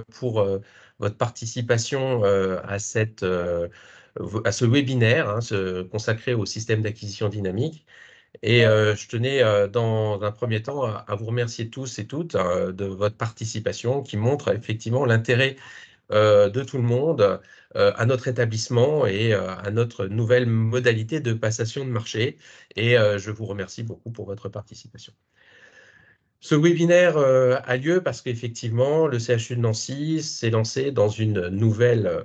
pour votre participation à ce webinaire consacré au système d'acquisition dynamique. Et je tenais dans un premier temps à vous remercier tous et toutes de votre participation qui montre effectivement l'intérêt de tout le monde à notre établissement et à notre nouvelle modalité de passation de marché. Et je vous remercie beaucoup pour votre participation. Ce webinaire a lieu parce qu'effectivement, le CHU de Nancy s'est lancé dans une nouvelle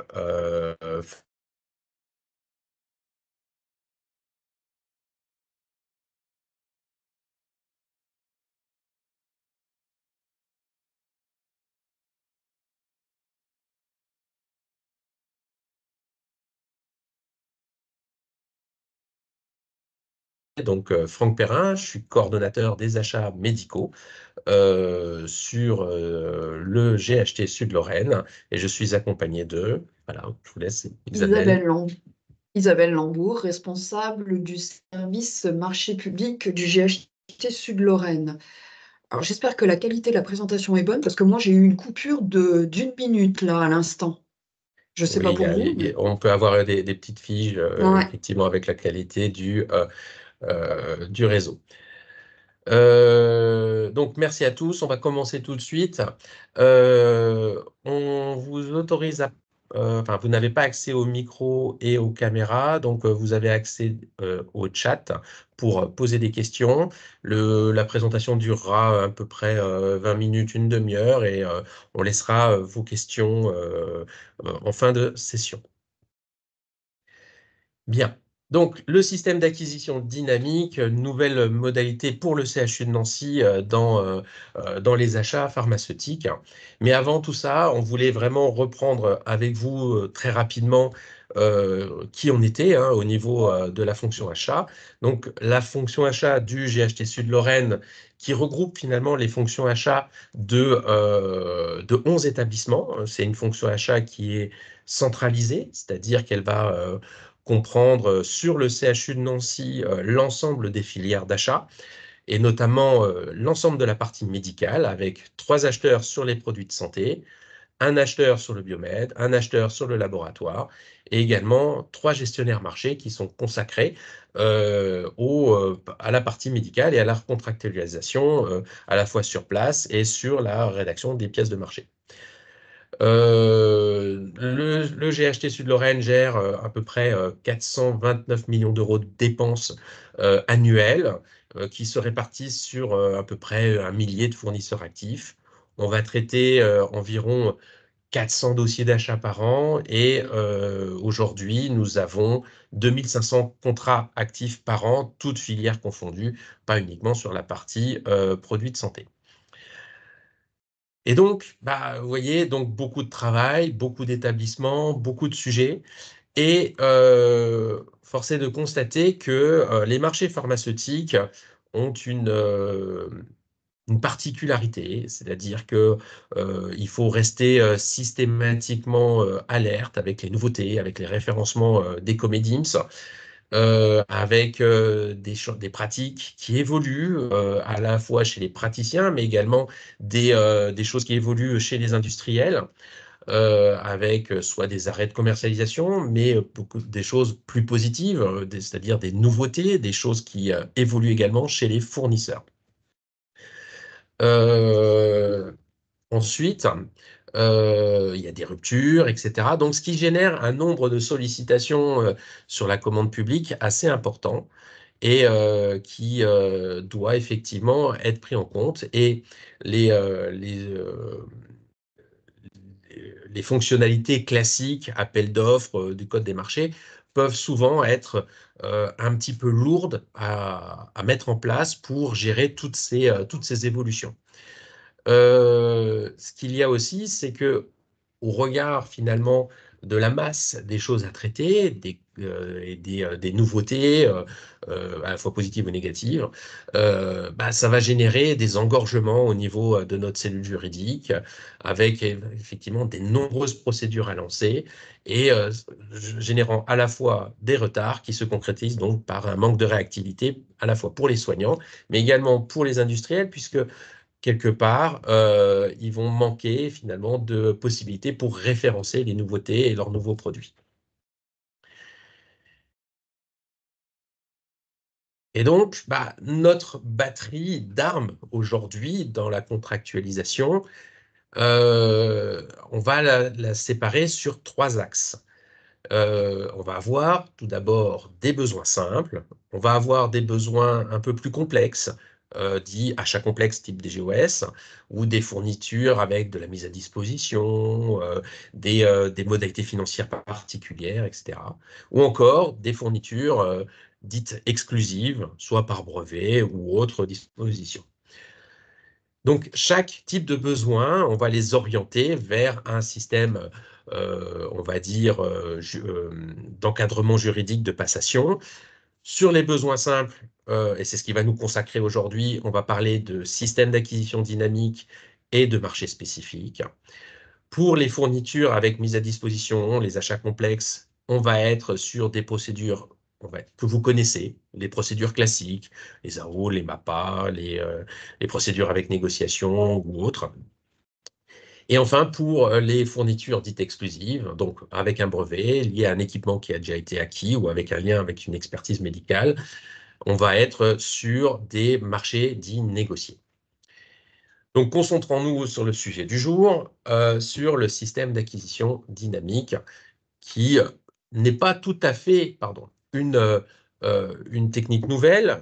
donc Franck Perrin, je suis coordonnateur des achats médicaux sur le GHT Sud-Lorraine et je suis accompagné de, voilà, je vous laisse Isabelle. Isabelle Lambourg, responsable du service marché public du GHT Sud-Lorraine. Alors j'espère que la qualité de la présentation est bonne parce que moi j'ai eu une coupure d'une minute là à l'instant. Je ne sais pas Oui, pour vous. on peut avoir des petites fiches Ouais. effectivement avec la qualité du réseau. Donc, merci à tous. On va commencer tout de suite. On vous autorise enfin, vous n'avez pas accès au micro et aux caméras, donc vous avez accès au chat pour poser des questions. La présentation durera à peu près 20 minutes, une demi-heure, et on laissera vos questions en fin de session. Bien. Donc, le système d'acquisition dynamique, nouvelle modalité pour le CHU de Nancy dans les achats pharmaceutiques. Mais avant tout ça, on voulait vraiment reprendre avec vous très rapidement qui on était au niveau de la fonction achat. Donc, la fonction achat du GHT Sud-Lorraine qui regroupe finalement les fonctions achats de 11 établissements. C'est une fonction achat qui est centralisée, c'est-à-dire qu'elle va comprendre sur le CHU de Nancy l'ensemble des filières d'achat et notamment l'ensemble de la partie médicale avec 3 acheteurs sur les produits de santé, un acheteur sur le biomède, un acheteur sur le laboratoire et également 3 gestionnaires marchés qui sont consacrés à la partie médicale et à la contractualisation à la fois sur place et sur la rédaction des pièces de marché. Le GHT Sud-Lorraine gère à peu près 429 millions d'euros de dépenses annuelles qui se répartissent sur à peu près 1 millier de fournisseurs actifs. On va traiter environ 400 dossiers d'achat par an et aujourd'hui, nous avons 2500 contrats actifs par an, toutes filières confondues, pas uniquement sur la partie produits de santé. Et donc, vous voyez, donc beaucoup de travail, beaucoup d'établissements, beaucoup de sujets. Et force est de constater que les marchés pharmaceutiques ont une particularité, c'est-à-dire que il faut rester systématiquement alerte avec les nouveautés, avec les référencements des Comedims, avec des pratiques qui évoluent à la fois chez les praticiens, mais également des choses qui évoluent chez les industriels, avec soit des arrêts de commercialisation, mais des choses plus positives, c'est-à-dire des nouveautés, des choses qui évoluent également chez les fournisseurs. Ensuite, il y a des ruptures, etc. Donc, ce qui génère un nombre de sollicitations sur la commande publique assez important et qui doit effectivement être pris en compte. Et les, euh, les, euh, les fonctionnalités classiques, appel d'offres du code des marchés, peuvent souvent être un petit peu lourdes à mettre en place pour gérer toutes ces évolutions. Ce qu'il y a aussi, c'est que au regard finalement de la masse des choses à traiter et des nouveautés, à la fois positives ou négatives, ça va générer des engorgements au niveau de notre cellule juridique, avec effectivement des nombreuses procédures à lancer et générant à la fois des retards qui se concrétisent donc par un manque de réactivité à la fois pour les soignants, mais également pour les industriels, puisque quelque part, ils vont manquer finalement de possibilités pour référencer les nouveautés et leurs nouveaux produits. Et donc, notre batterie d'armes aujourd'hui dans la contractualisation, on va la séparer sur 3 axes. On va avoir tout d'abord des besoins simples, on va avoir des besoins un peu plus complexes, dits achats complexes type DGOS, ou des fournitures avec de la mise à disposition, des modalités financières particulières, etc. Ou encore des fournitures dites exclusives, soit par brevet ou autre disposition. Donc, chaque type de besoin, on va les orienter vers un système, on va dire, d'encadrement juridique de passation. Sur les besoins simples, et c'est ce qui va nous consacrer aujourd'hui, on va parler de système d'acquisition dynamique et de marché spécifique. Pour les fournitures avec mise à disposition, les achats complexes, on va être sur des procédures que vous connaissez, les procédures classiques, les AO, les MAPA, les procédures avec négociation ou autres. Et enfin, pour les fournitures dites exclusives, donc avec un brevet lié à un équipement qui a déjà été acquis ou avec un lien avec une expertise médicale, on va être sur des marchés dits négociés. Donc, concentrons-nous sur le sujet du jour, sur le système d'acquisition dynamique, qui n'est pas tout à fait, pardon, une technique nouvelle,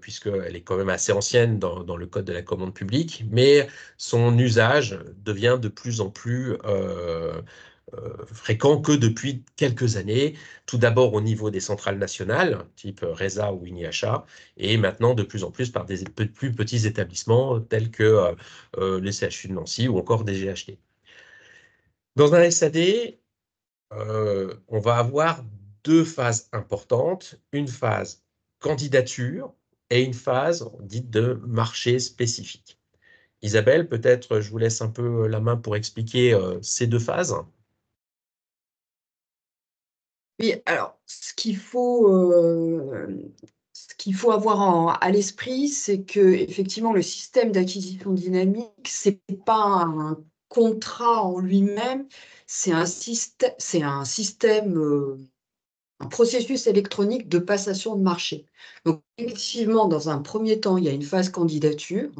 puisqu'elle est quand même assez ancienne dans le code de la commande publique, mais son usage devient de plus en plus fréquent que depuis quelques années, tout d'abord au niveau des centrales nationales, type RESA ou INIACHA, et maintenant de plus en plus par des plus petits établissements tels que les CHU de Nancy ou encore des GHT. Dans un SAD, on va avoir 2 phases importantes, une phase candidature et une phase dite de marché spécifique. Isabelle, peut-être je vous laisse un peu la main pour expliquer ces 2 phases. Oui, alors, ce qu'il faut avoir à l'esprit, c'est que effectivement, le système d'acquisition dynamique, c'est pas un contrat en lui-même, c'est un système, un processus électronique de passation de marché. Donc, effectivement, dans un premier temps, il y a une phase candidature.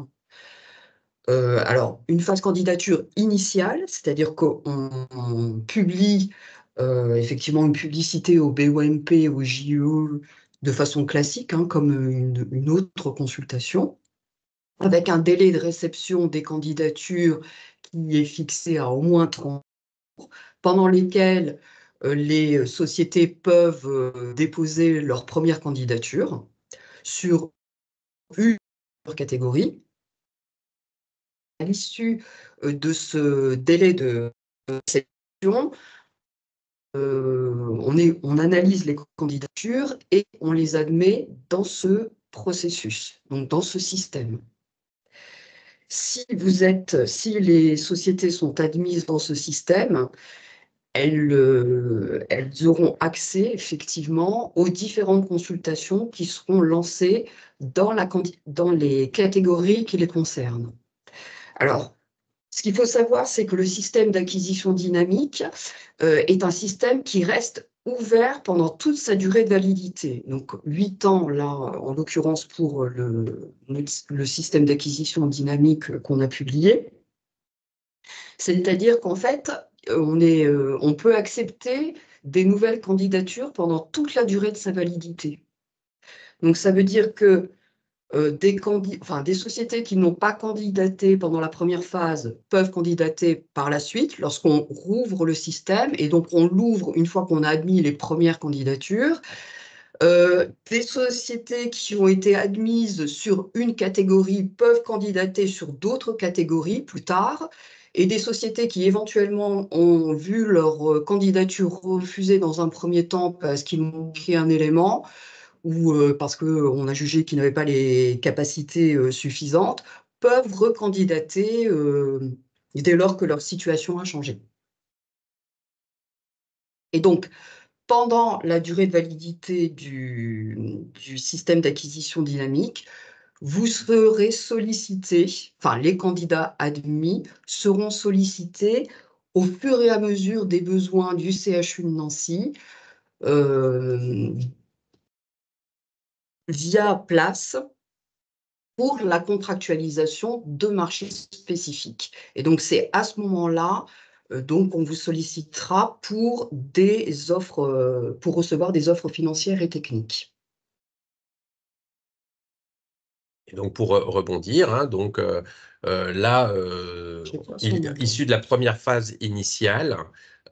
Alors, une phase candidature initiale, c'est-à-dire qu'on publie effectivement une publicité au BOMP, au JE, de façon classique, hein, comme une autre consultation, avec un délai de réception des candidatures qui est fixé à au moins 30 jours, pendant lesquels les sociétés peuvent déposer leur première candidature sur une catégorie. À l'issue de ce délai de sélection, on analyse les candidatures et on les admet dans ce processus, donc dans ce système. Si les sociétés sont admises dans ce système, elles auront accès effectivement aux différentes consultations qui seront lancées dans les catégories qui les concernent. Alors, ce qu'il faut savoir, c'est que le système d'acquisition dynamique est un système qui reste ouvert pendant toute sa durée de validité. Donc 8 ans, là, en l'occurrence pour le système d'acquisition dynamique qu'on a publié. C'est-à-dire qu'en fait, on peut accepter des nouvelles candidatures pendant toute la durée de sa validité. Donc ça veut dire que des sociétés qui n'ont pas candidaté pendant la première phase peuvent candidater par la suite lorsqu'on rouvre le système, et donc on l'ouvre une fois qu'on a admis les premières candidatures. Des sociétés qui ont été admises sur une catégorie peuvent candidater sur d'autres catégories plus tard, et des sociétés qui éventuellement ont vu leur candidature refusée dans un premier temps parce qu'il manquait un élément, ou parce qu'on a jugé qu'ils n'avaient pas les capacités suffisantes, peuvent recandidater dès lors que leur situation a changé. Et donc, pendant la durée de validité du système d'acquisition dynamique, vous serez sollicité, enfin les candidats admis seront sollicités au fur et à mesure des besoins du CHU de Nancy via place pour la contractualisation de marchés spécifiques. Et donc, c'est à ce moment-là donc on vous sollicitera pour des offres, pour recevoir des offres financières et techniques. Et donc, pour rebondir, hein, donc, là, Je vois son montant. issu de la première phase initiale,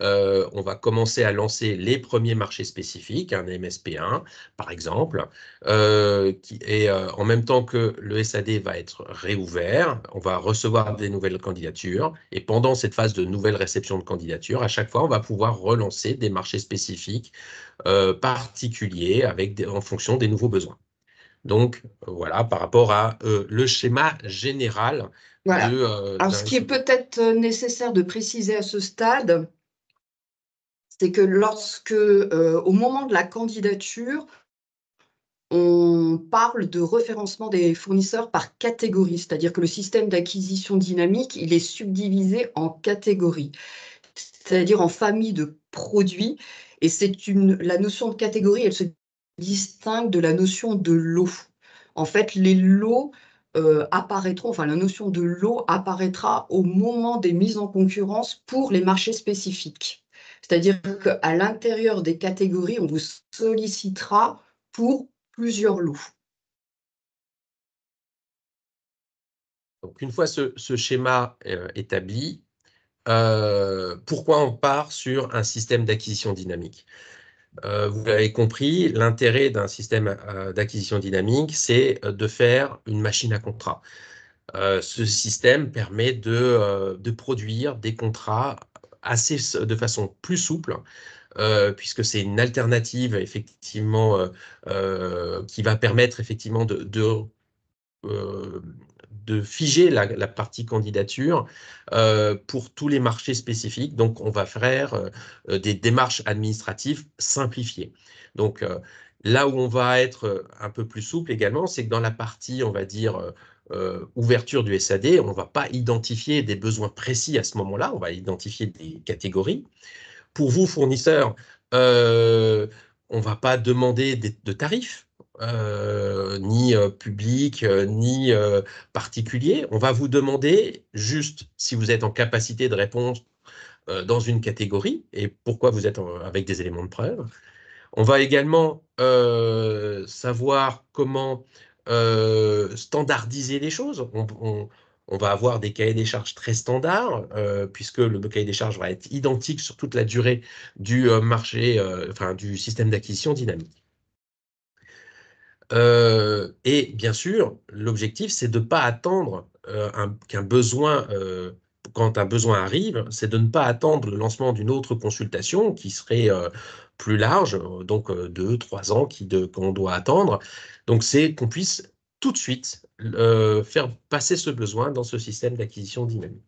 on va commencer à lancer les premiers marchés spécifiques, un MSP1 par exemple, et en même temps que le SAD va être réouvert, on va recevoir des nouvelles candidatures, et pendant cette phase de nouvelle réception de candidatures, à chaque fois, on va pouvoir relancer des marchés spécifiques particuliers en fonction des nouveaux besoins. Donc, voilà, par rapport à le schéma général Voilà. Alors, ce d'un qui est SAD. peut-être nécessaire de préciser à ce stade, c'est que au moment de la candidature, on parle de référencement des fournisseurs par catégorie, c'est-à-dire que le système d'acquisition dynamique, il est subdivisé en catégories, c'est-à-dire en familles de produits. Et la notion de catégorie, elle se distingue de la notion de lot. En fait, les lots apparaîtront, enfin la notion de lot apparaîtra au moment des mises en concurrence pour les marchés spécifiques. C'est-à-dire qu'à l'intérieur des catégories, on vous sollicitera pour plusieurs lots. Donc, une fois ce schéma établi, pourquoi on part sur un système d'acquisition dynamique? Vous l'avez compris, l'intérêt d'un système d'acquisition dynamique, c'est de faire une machine à contrat. Ce système permet de produire des contrats de façon plus souple, puisque c'est une alternative effectivement qui va permettre effectivement euh, de figer la partie candidature pour tous les marchés spécifiques. Donc, on va faire des démarches administratives simplifiées. Donc, là où on va être un peu plus souple également, c'est que dans la partie, on va dire, ouverture du SAD, on ne va pas identifier des besoins précis à ce moment-là, on va identifier des catégories. Pour vous, fournisseurs, on ne va pas demander de tarifs, ni publics, ni particuliers. On va vous demander juste si vous êtes en capacité de répondre dans une catégorie et pourquoi vous êtes avec des éléments de preuve. On va également savoir comment standardiser les choses. On va avoir des cahiers des charges très standards, puisque le cahier des charges va être identique sur toute la durée du marché, enfin du système d'acquisition dynamique. Et bien sûr, l'objectif, c'est de ne pas attendre qu'un besoin, quand un besoin arrive, c'est de ne pas attendre le lancement d'une autre consultation qui serait plus large, donc 2, 3 ans qu'on doit attendre. Donc, c'est qu'on puisse tout de suite faire passer ce besoin dans ce système d'acquisition dynamique.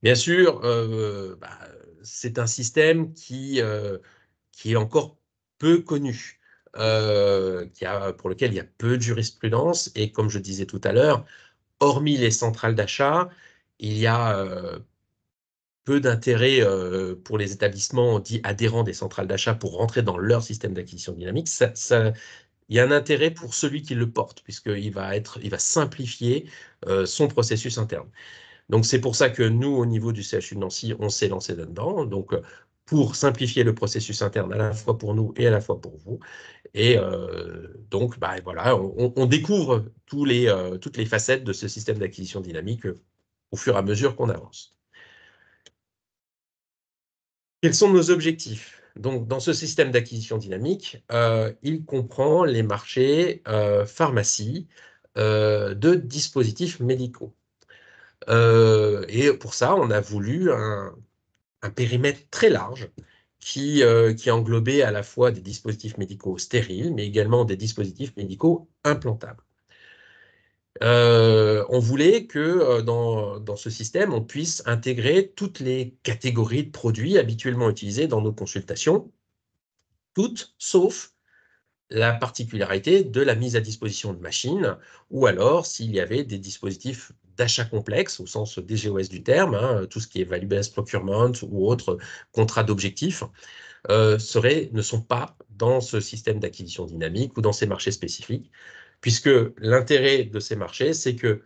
Bien sûr, c'est un système qui est encore peu connu, pour lequel il y a peu de jurisprudence. Et comme je disais tout à l'heure, hormis les centrales d'achat, il y a peu d'intérêt pour les établissements dits adhérents des centrales d'achat pour rentrer dans leur système d'acquisition dynamique. Il y a un intérêt pour celui qui le porte, puisqu'il va simplifier son processus interne. Donc, c'est pour ça que nous, au niveau du CHU de Nancy, on s'est lancé là-dedans. Donc, pour simplifier le processus interne à la fois pour nous et à la fois pour vous. Et donc, voilà, on découvre toutes les facettes de ce système d'acquisition dynamique au fur et à mesure qu'on avance. Quels sont nos objectifs? Donc, dans ce système d'acquisition dynamique, il comprend les marchés pharmacie de dispositifs médicaux. Et pour ça, on a voulu un périmètre très large qui englobait à la fois des dispositifs médicaux stériles, mais également des dispositifs médicaux implantables. On voulait que dans ce système, on puisse intégrer toutes les catégories de produits habituellement utilisés dans nos consultations, toutes sauf la particularité de la mise à disposition de machines, ou alors s'il y avait des dispositifs d'achat complexe, au sens DGOS du terme, hein, tout ce qui est value-based procurement ou autres contrats d'objectifs, ne sont pas dans ce système d'acquisition dynamique ou dans ces marchés spécifiques, puisque l'intérêt de ces marchés, c'est que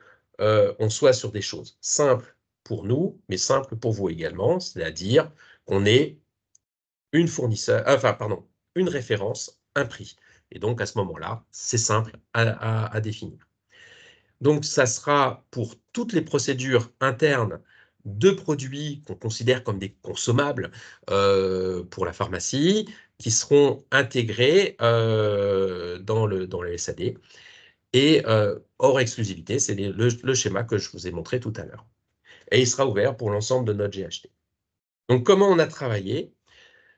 on soit sur des choses simples pour nous, mais simples pour vous également, c'est-à-dire qu'on ait une référence, un prix. Et donc, à ce moment-là, c'est simple à définir. Donc, ça sera pour toutes les procédures internes de produits qu'on considère comme des consommables pour la pharmacie, qui seront intégrés dans le SAD. Et hors exclusivité, c'est le schéma que je vous ai montré tout à l'heure. Et il sera ouvert pour l'ensemble de notre GHT. Donc, comment on a travaillé?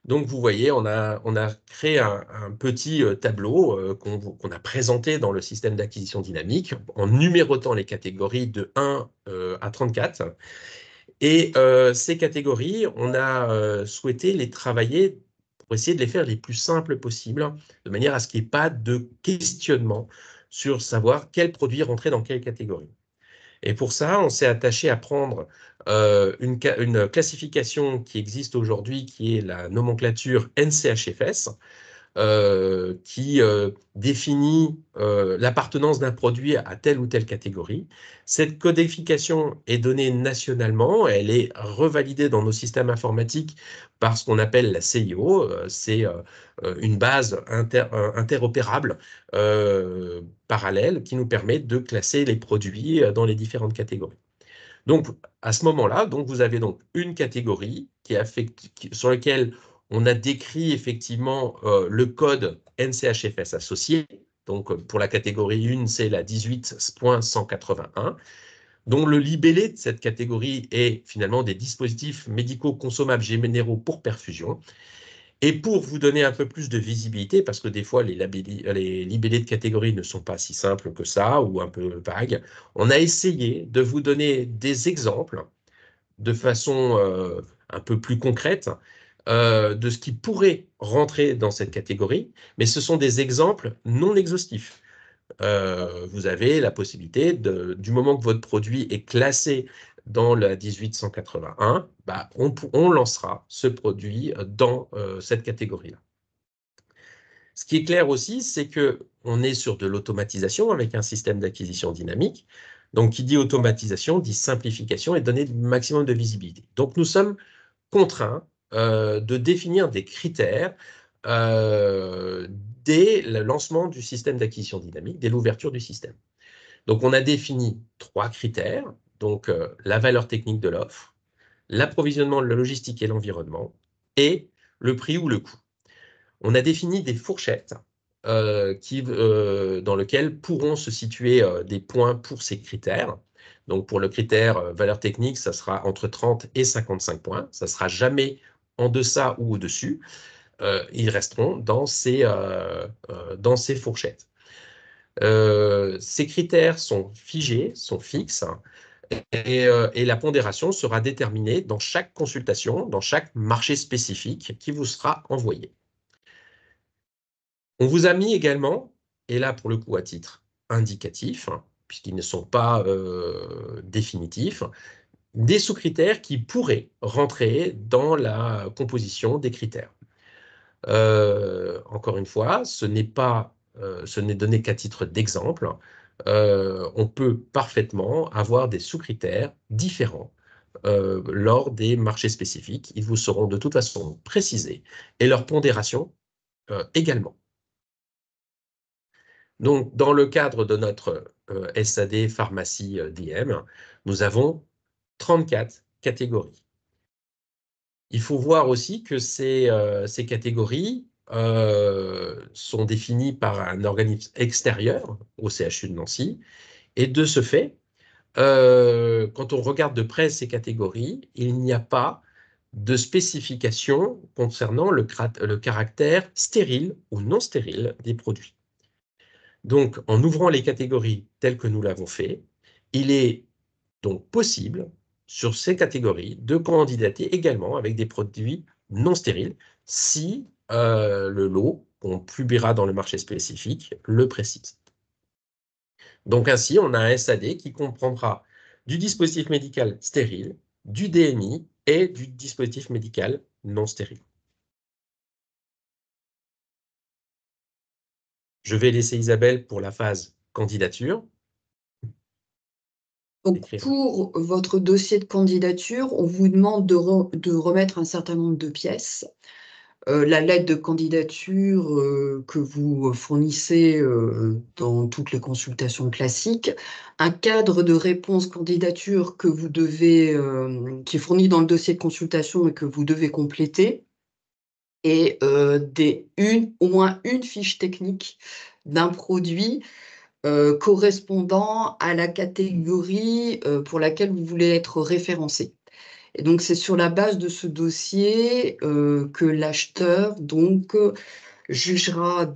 Donc, vous voyez, on a créé un petit tableau qu'on a présenté dans le système d'acquisition dynamique en numérotant les catégories de 1 à 34. Et ces catégories, on a souhaité les travailler pour essayer de les faire les plus simples possibles, de manière à ce qu'il n'y ait pas de questionnement sur savoir quel produit rentrait dans quelle catégorie. Et pour ça, on s'est attaché à prendre une classification qui existe aujourd'hui, qui est la nomenclature NCHFS, qui définit l'appartenance d'un produit à telle ou telle catégorie. Cette codification est donnée nationalement, elle est revalidée dans nos systèmes informatiques par ce qu'on appelle la CIO, c'est une base interopérable parallèle qui nous permet de classer les produits dans les différentes catégories. Donc, à ce moment-là, vous avez donc une catégorie sur laquelle on a décrit effectivement le code NCHFS associé. Donc, pour la catégorie 1, c'est la 18.181, dont le libellé de cette catégorie est finalement des dispositifs médicaux consommables généraux pour perfusion. Et pour vous donner un peu plus de visibilité, parce que des fois les libellés de catégorie ne sont pas si simples que ça ou un peu vagues, on a essayé de vous donner des exemples de façon un peu plus concrète de ce qui pourrait rentrer dans cette catégorie, mais ce sont des exemples non exhaustifs. Vous avez la possibilité, du moment que votre produit est classé dans la 1881, on lancera ce produit dans cette catégorie-là. Ce qui est clair aussi, c'est qu'on est sur de l'automatisation avec un système d'acquisition dynamique. Donc, qui dit automatisation, dit simplification et donner le maximum de visibilité. Donc, nous sommes contraints de définir des critères dès le lancement du système d'acquisition dynamique, dès l'ouverture du système. Donc, on a défini 3 critères, donc la valeur technique de l'offre, l'approvisionnement, la logistique et l'environnement, et le prix ou le coût. On a défini des fourchettes dans lesquelles pourront se situer des points pour ces critères. Donc, pour le critère valeur technique, ça sera entre 30 et 55 points. Ça ne sera jamais en deçà ou au-dessus. Ils resteront dans ces fourchettes. Ces critères sont figés, sont fixes, et la pondération sera déterminée dans chaque consultation, dans chaque marché spécifique qui vous sera envoyé. On vous a mis également, et là pour le coup à titre indicatif, puisqu'ils ne sont pas définitifs, des sous-critères qui pourraient rentrer dans la composition des critères. Encore une fois, ce n'est donné qu'à titre d'exemple. On peut parfaitement avoir des sous-critères différents lors des marchés spécifiques. Ils vous seront de toute façon précisés et leur pondération également. Donc, dans le cadre de notre SAD pharmacie DM, nous avons 34 catégories. Il faut voir aussi que ces catégories sont définies par un organisme extérieur au CHU de Nancy. Et de ce fait, quand on regarde de près ces catégories, il n'y a pas de spécification concernant le caractère stérile ou non stérile des produits. Donc, en ouvrant les catégories telles que nous l'avons fait, il est donc possible, sur ces catégories, de candidater également avec des produits non stériles si le lot qu'on publiera dans le marché spécifique le précise. Donc ainsi, on a un SAD qui comprendra du dispositif médical stérile, du DMI et du dispositif médical non stérile. Je vais laisser Isabelle pour la phase candidature. Donc, pour votre dossier de candidature, on vous demande de remettre un certain nombre de pièces. La lettre de candidature que vous fournissez dans toutes les consultations classiques, un cadre de réponse candidature que vous devez, qui est fourni dans le dossier de consultation et que vous devez compléter, et au moins une fiche technique d'un produit correspondant à la catégorie pour laquelle vous voulez être référencé. Et donc, c'est sur la base de ce dossier que l'acheteur jugera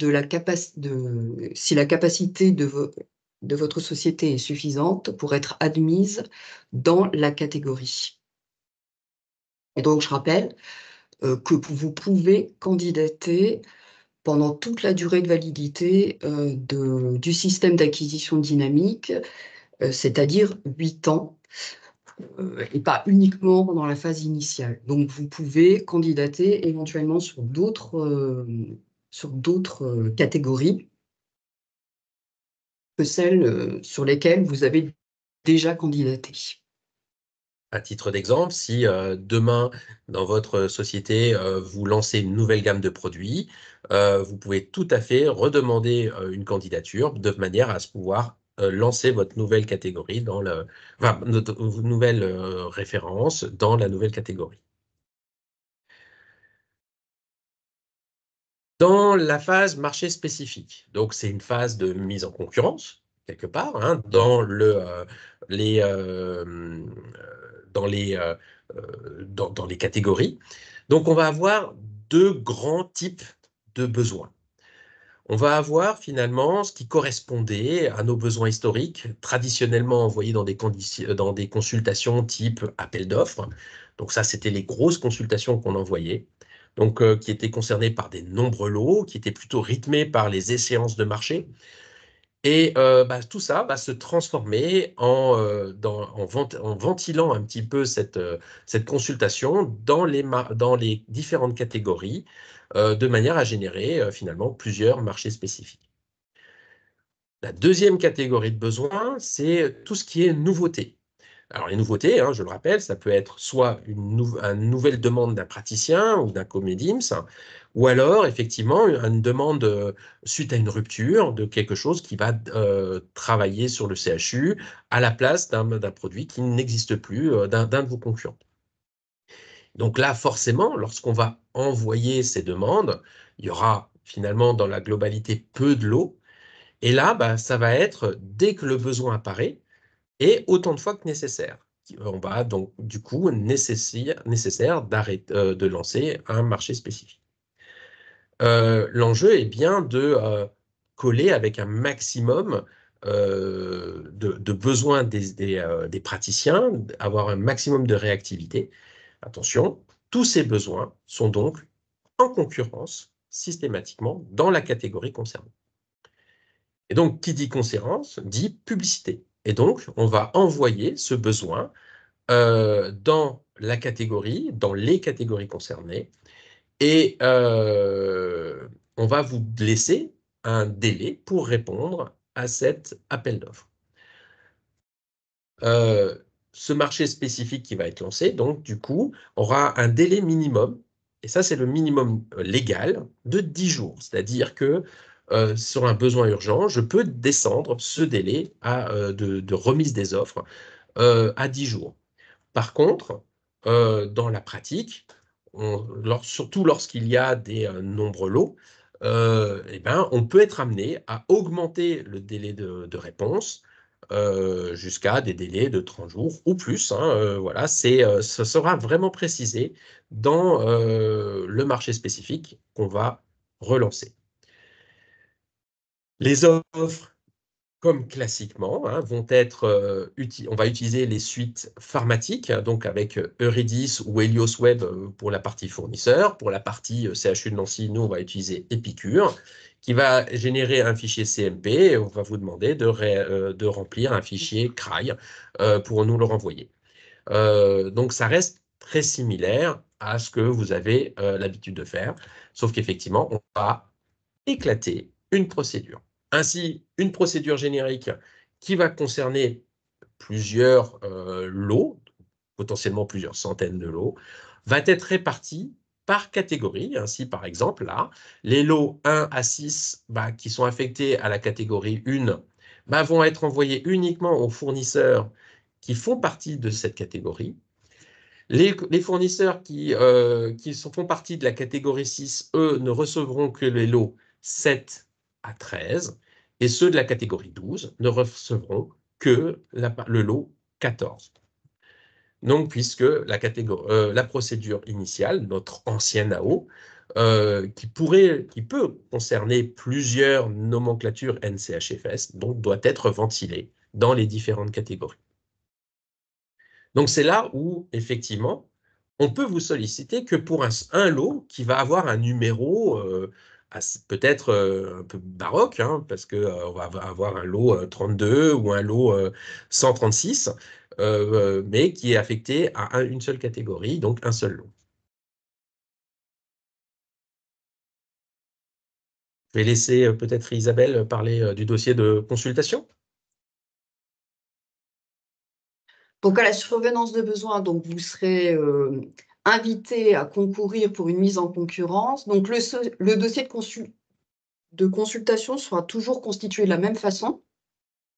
si la capacité de votre société est suffisante pour être admise dans la catégorie. Et donc, je rappelle que vous pouvez candidater pendant toute la durée de validité du système d'acquisition dynamique, c'est-à-dire 8 ans, et pas uniquement pendant la phase initiale. Donc, vous pouvez candidater éventuellement sur d'autres catégories que celles sur lesquelles vous avez déjà candidaté. À titre d'exemple, si demain, dans votre société, vous lancez une nouvelle gamme de produits, vous pouvez tout à fait redemander une candidature de manière à pouvoir lancer votre nouvelle catégorie notre nouvelle référence dans la nouvelle catégorie. Dans la phase marché spécifique, donc c'est une phase de mise en concurrence, quelque part, hein, dans les catégories. Donc, on va avoir deux grands types de besoins. On va avoir finalement ce qui correspondait à nos besoins historiques, traditionnellement envoyés dans des consultations type appel d'offres. Donc ça, c'était les grosses consultations qu'on envoyait, donc qui étaient concernées par des nombreux lots, qui étaient plutôt rythmés par les échéances de marché. Et tout ça va se transformer en ventilant un petit peu cette consultation dans les différentes catégories, de manière à générer finalement plusieurs marchés spécifiques. La deuxième catégorie de besoins, c'est tout ce qui est nouveauté. Alors les nouveautés, hein, je le rappelle, ça peut être soit une nouvelle demande d'un praticien ou d'un comédims, ou alors effectivement une demande suite à une rupture de quelque chose qui va travailler sur le CHU à la place d'un produit qui n'existe plus, d'un de vos concurrents. Donc là, forcément, lorsqu'on va envoyer ces demandes, il y aura finalement dans la globalité peu de lots. Et là, ça va être dès que le besoin apparaît, et autant de fois que nécessaire. On va donc, du coup, nécessaire de lancer un marché spécifique. L'enjeu est bien de coller avec un maximum de besoins des praticiens, avoir un maximum de réactivité. Attention, tous ces besoins sont donc en concurrence systématiquement dans la catégorie concernée. Et donc, qui dit concurrence dit publicité. Et donc, on va envoyer ce besoin dans la catégorie, dans les catégories concernées, et on va vous laisser un délai pour répondre à cet appel d'offres. Ce marché spécifique qui va être lancé, donc du coup, aura un délai minimum, et ça c'est le minimum légal, de 10 jours. C'est-à-dire que sur un besoin urgent, je peux descendre ce délai de remise des offres à 10 jours. Par contre, dans la pratique, surtout lorsqu'il y a des nombres lots, on peut être amené à augmenter le délai de réponse jusqu'à des délais de 30 jours ou plus, hein, voilà, ça sera vraiment précisé dans le marché spécifique qu'on va relancer. Les offres comme classiquement, hein, vont être on va utiliser les suites pharmatiques, donc avec Eurydice ou Helios Web pour la partie fournisseur. Pour la partie CHU de Nancy, nous, on va utiliser Epicure, qui va générer un fichier CMP et on va vous demander de remplir un fichier CRY pour nous le renvoyer. Donc, ça reste très similaire à ce que vous avez l'habitude de faire, sauf qu'effectivement, on va éclater une procédure. Ainsi, une procédure générique qui va concerner plusieurs lots, potentiellement plusieurs centaines de lots, va être répartie par catégorie. Ainsi, par exemple, là, les lots 1 à 6 qui sont affectés à la catégorie 1 vont être envoyés uniquement aux fournisseurs qui font partie de cette catégorie. Les fournisseurs qui font partie de la catégorie 6, eux, ne recevront que les lots 7 à 13, et ceux de la catégorie 12 ne recevront que le lot 14. Donc, puisque la procédure initiale, notre ancienne AO, qui peut concerner plusieurs nomenclatures NCHFS, donc doit être ventilée dans les différentes catégories. Donc, c'est là où, effectivement, on peut vous solliciter que pour un lot qui va avoir un numéro peut-être un peu baroque, hein, parce qu'on va avoir un lot 32 ou un lot 136, mais qui est affecté à une seule catégorie, donc un seul lot. Je vais laisser peut-être Isabelle parler du dossier de consultation. Donc, à la survenance de besoin, donc, vous serez invité à concourir pour une mise en concurrence. Donc, le dossier de consultation sera toujours constitué de la même façon.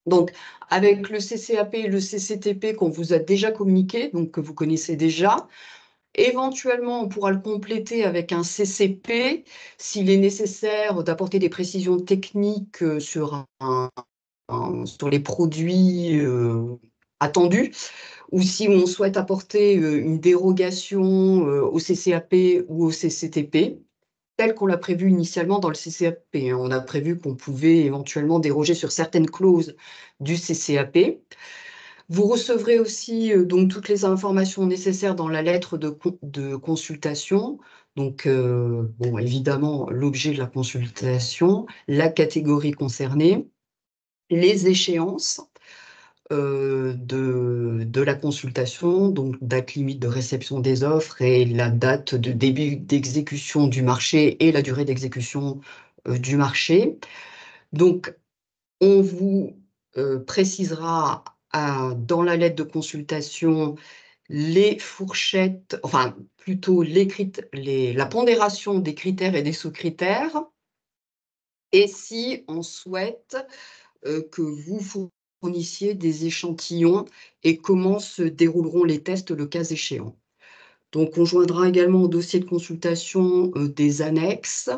Donc, avec le CCAP et le CCTP qu'on vous a déjà communiqué, donc que vous connaissez déjà. Éventuellement, on pourra le compléter avec un CCP s'il est nécessaire d'apporter des précisions techniques sur les produits attendus, ou si on souhaite apporter une dérogation au CCAP ou au CCTP, tel qu'on l'a prévu initialement dans le CCAP. On a prévu qu'on pouvait éventuellement déroger sur certaines clauses du CCAP. Vous recevrez aussi donc toutes les informations nécessaires dans la lettre de consultation. Donc, bon, évidemment, l'objet de la consultation, la catégorie concernée, les échéances de la consultation, donc date limite de réception des offres et la date de début d'exécution du marché et la durée d'exécution du marché. Donc, on vous précisera dans la lettre de consultation les fourchettes, enfin plutôt la pondération des critères et des sous-critères, et si on souhaite que vous fournissiez des échantillons et comment se dérouleront les tests le cas échéant. Donc, on joindra également au dossier de consultation des annexes,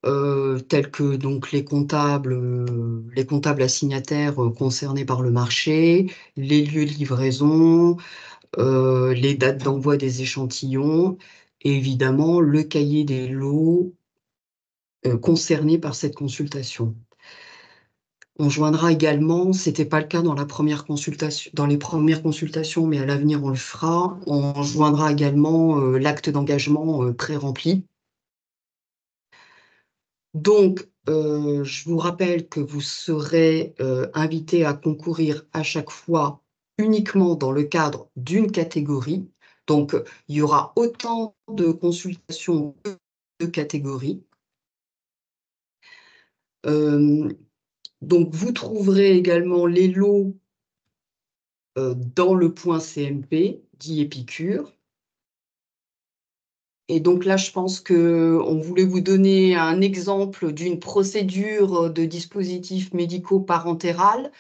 tels que donc les comptables assignataires concernés par le marché, les lieux de livraison, les dates d'envoi des échantillons et évidemment le cahier des lots concernés par cette consultation. On joindra également, ce n'était pas le cas dans les premières consultations, mais à l'avenir on le fera, on joindra également l'acte d'engagement pré-rempli. Donc, je vous rappelle que vous serez invité à concourir à chaque fois uniquement dans le cadre d'une catégorie. Donc, il y aura autant de consultations que de catégories. Donc, vous trouverez également les lots dans le point CMP, dit Épicure. Et donc là, je pense qu'on voulait vous donner un exemple d'une procédure de dispositif médico-parentéral.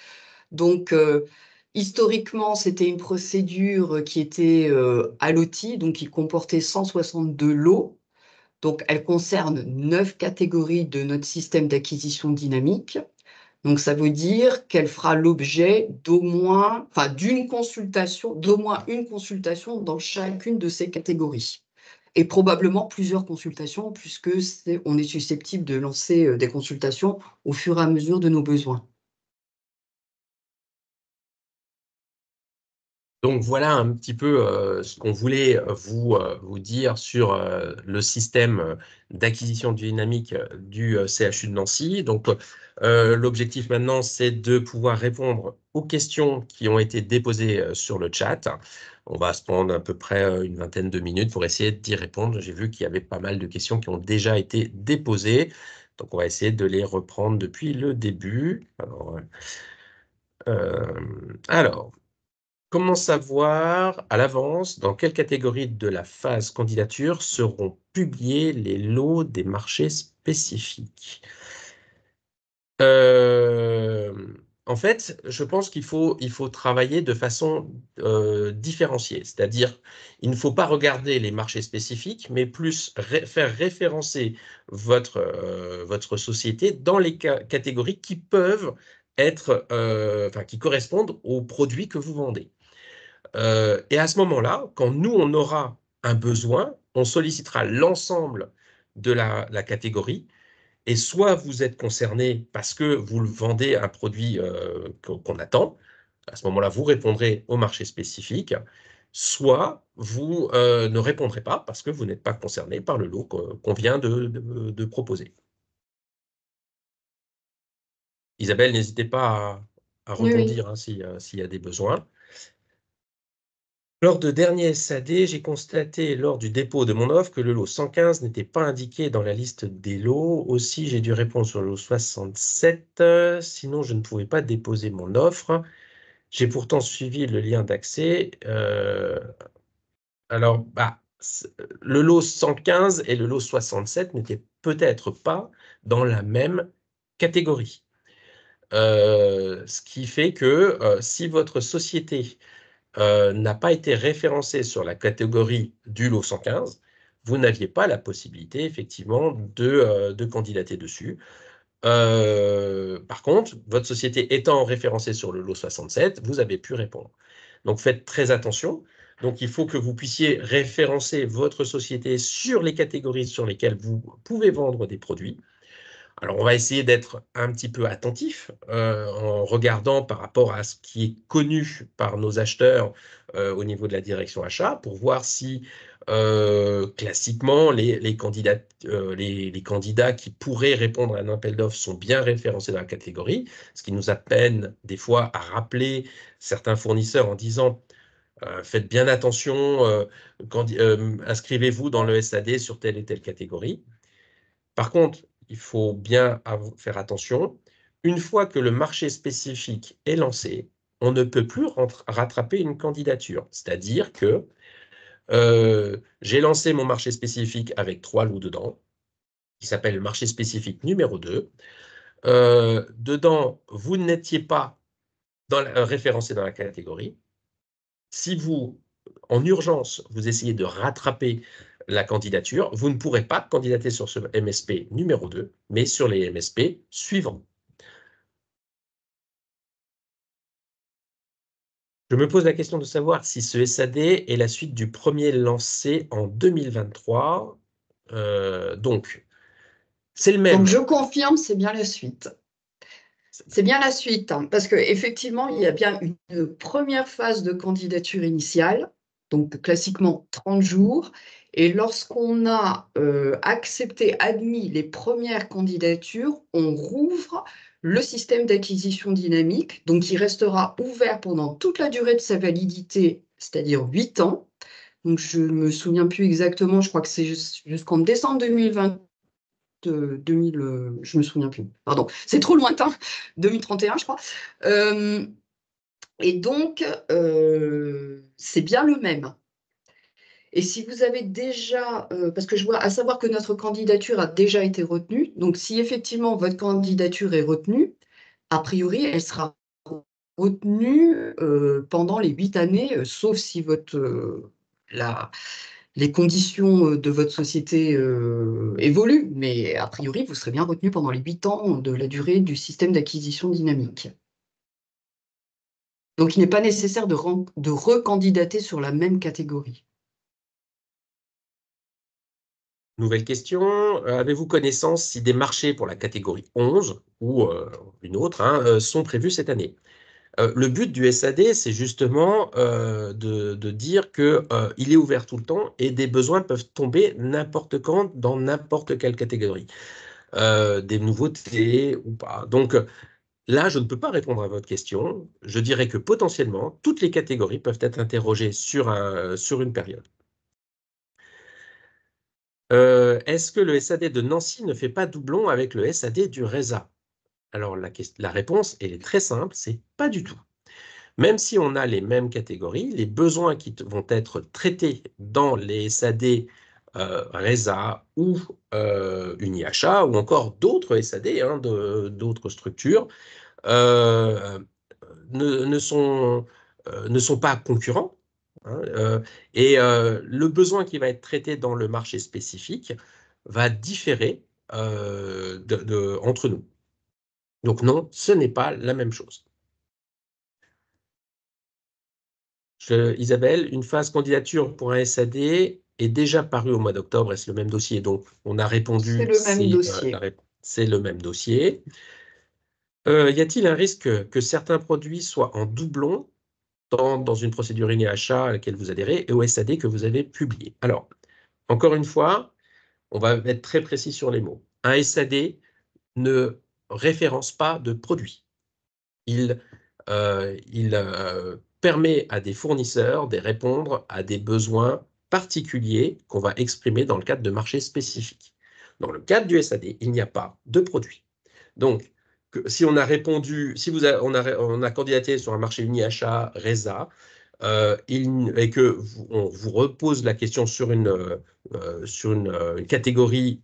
Donc, historiquement, c'était une procédure qui était allotie, donc qui comportait 162 lots. Donc, elle concerne 9 catégories de notre système d'acquisition dynamique. Donc, ça veut dire qu'elle fera l'objet d'au moins une consultation dans chacune de ces catégories. Et probablement plusieurs consultations, puisque on est susceptible de lancer des consultations au fur et à mesure de nos besoins. Donc voilà un petit peu ce qu'on voulait vous dire sur le système d'acquisition dynamique du CHU de Nancy. Donc l'objectif maintenant, c'est de pouvoir répondre aux questions qui ont été déposées sur le chat. On va se prendre à peu près une vingtaine de minutes pour essayer d'y répondre. J'ai vu qu'il y avait pas mal de questions qui ont déjà été déposées. Donc on va essayer de les reprendre depuis le début. Alors, comment savoir à l'avance dans quelle catégorie de la phase candidature seront publiés les lots des marchés spécifiques? Euh, En fait, je pense qu'il faut travailler de façon différenciée. C'est-à-dire, il ne faut pas regarder les marchés spécifiques, mais plus faire référencer votre société dans les catégories qui peuvent être, enfin, qui correspondent aux produits que vous vendez. Et à ce moment-là, quand nous, on aura un besoin, on sollicitera l'ensemble de la catégorie. Et soit vous êtes concerné parce que vous le vendez un produit qu'on attend, à ce moment-là, vous répondrez au marché spécifique, soit vous ne répondrez pas parce que vous n'êtes pas concerné par le lot qu'on vient de proposer. Isabelle, n'hésitez pas à Oui, oui. rebondir hein, s'il y a des besoins. Lors de dernier SAD, j'ai constaté lors du dépôt de mon offre que le lot 115 n'était pas indiqué dans la liste des lots. Aussi, j'ai dû répondre sur le lot 67, sinon je ne pouvais pas déposer mon offre. J'ai pourtant suivi le lien d'accès. Alors, le lot 115 et le lot 67 n'étaient peut-être pas dans la même catégorie. Ce qui fait que si votre société n'a pas été référencé sur la catégorie du lot 115, vous n'aviez pas la possibilité, effectivement, de candidater dessus. Par contre, votre société étant référencée sur le lot 67, vous avez pu répondre. Donc, faites très attention. Donc, il faut que vous puissiez référencer votre société sur les catégories sur lesquelles vous pouvez vendre des produits. Alors, on va essayer d'être un petit peu attentif en regardant par rapport à ce qui est connu par nos acheteurs au niveau de la direction achat pour voir si classiquement les candidats qui pourraient répondre à un appel d'offres sont bien référencés dans la catégorie, ce qui nous amène des fois à rappeler certains fournisseurs en disant faites bien attention, inscrivez-vous dans le SAD sur telle et telle catégorie. Par contre, il faut bien faire attention. Une fois que le marché spécifique est lancé, on ne peut plus rattraper une candidature. C'est-à-dire que j'ai lancé mon marché spécifique avec 3 lots dedans, qui s'appelle le marché spécifique numéro 2. Dedans, vous n'étiez pas référencé dans la catégorie. Si vous, en urgence, vous essayez de rattraper la candidature, vous ne pourrez pas candidater sur ce MSP numéro 2, mais sur les MSP suivants. Je me pose la question de savoir si ce SAD est la suite du premier lancé en 2023. Donc, c'est le Donc, même. je confirme, c'est bien la suite. C'est bien la suite, hein, parce qu'effectivement, il y a bien une première phase de candidature initiale, donc classiquement 30 jours. Et lorsqu'on a accepté, admis les premières candidatures, on rouvre le système d'acquisition dynamique, donc il restera ouvert pendant toute la durée de sa validité, c'est-à-dire 8 ans. Donc je ne me souviens plus exactement, je crois que c'est jusqu'en décembre 2020, 2000, je me souviens plus. Pardon, c'est trop lointain. 2031, je crois. Euh, et donc, c'est bien le même. Et si vous avez déjà, parce que je vois, à savoir que notre candidature a déjà été retenue, donc si effectivement votre candidature est retenue, a priori, elle sera retenue pendant les 8 années, sauf si les conditions de votre société évoluent, mais a priori, vous serez bien retenu pendant les 8 ans de la durée du système d'acquisition dynamique. Donc, il n'est pas nécessaire de recandidater sur la même catégorie. Nouvelle question. Avez-vous connaissance si des marchés pour la catégorie 11 ou une autre hein, sont prévus cette année? Le but du SAD, c'est justement de dire qu'il est ouvert tout le temps et des besoins peuvent tomber n'importe quand, dans n'importe quelle catégorie. Des nouveautés ou pas. Donc là, je ne peux pas répondre à votre question. Je dirais que potentiellement, toutes les catégories peuvent être interrogées sur une période. Est-ce que le SAD de Nancy ne fait pas doublon avec le SAD du RESA? Alors la réponse, elle est très simple, c'est pas du tout. Même si on a les mêmes catégories, les besoins qui vont être traités dans les SAD RESA ou UniHA ou encore d'autres SAD, hein, d'autres structures, euh, ne sont pas concurrents. Hein, et le besoin qui va être traité dans le marché spécifique va différer entre nous. Donc non, ce n'est pas la même chose. Isabelle, une phase candidature pour un SAD est déjà parue au mois d'octobre et c'est le même dossier. Donc, on a C'est répondu, le même dossier. c'est le même dossier. Y a-t-il un risque que certains produits soient en doublon dans une procédure INE-achat à laquelle vous adhérez et au SAD que vous avez publié? Alors, encore une fois, on va être très précis sur les mots. Un SAD ne référence pas de produit. Il permet à des fournisseurs de répondre à des besoins particuliers qu'on va exprimer dans le cadre de marchés spécifiques. Dans le cadre du SAD, il n'y a pas de produit. Donc, si on a répondu, si on a candidaté sur un marché uni-achat RESA, et que on vous repose la question sur une catégorie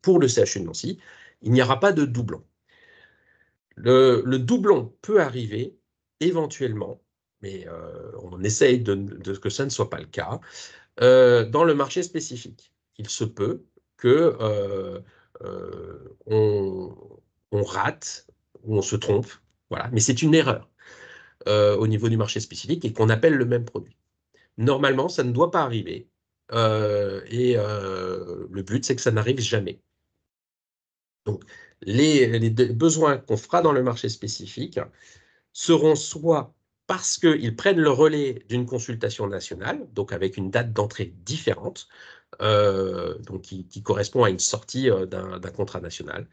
pour le CHU de Nancy, il n'y aura pas de doublon. Le doublon peut arriver éventuellement, mais on essaye de que ça ne soit pas le cas, dans le marché spécifique. Il se peut que on rate ou on se trompe, voilà, mais c'est une erreur au niveau du marché spécifique et qu'on appelle le même produit. Normalement, ça ne doit pas arriver. Et le but, c'est que ça n'arrive jamais. Donc, les besoins qu'on fera dans le marché spécifique seront soit parce qu'ils prennent le relais d'une consultation nationale, donc avec une date d'entrée différente, donc qui correspond à une sortie d'un contrat national,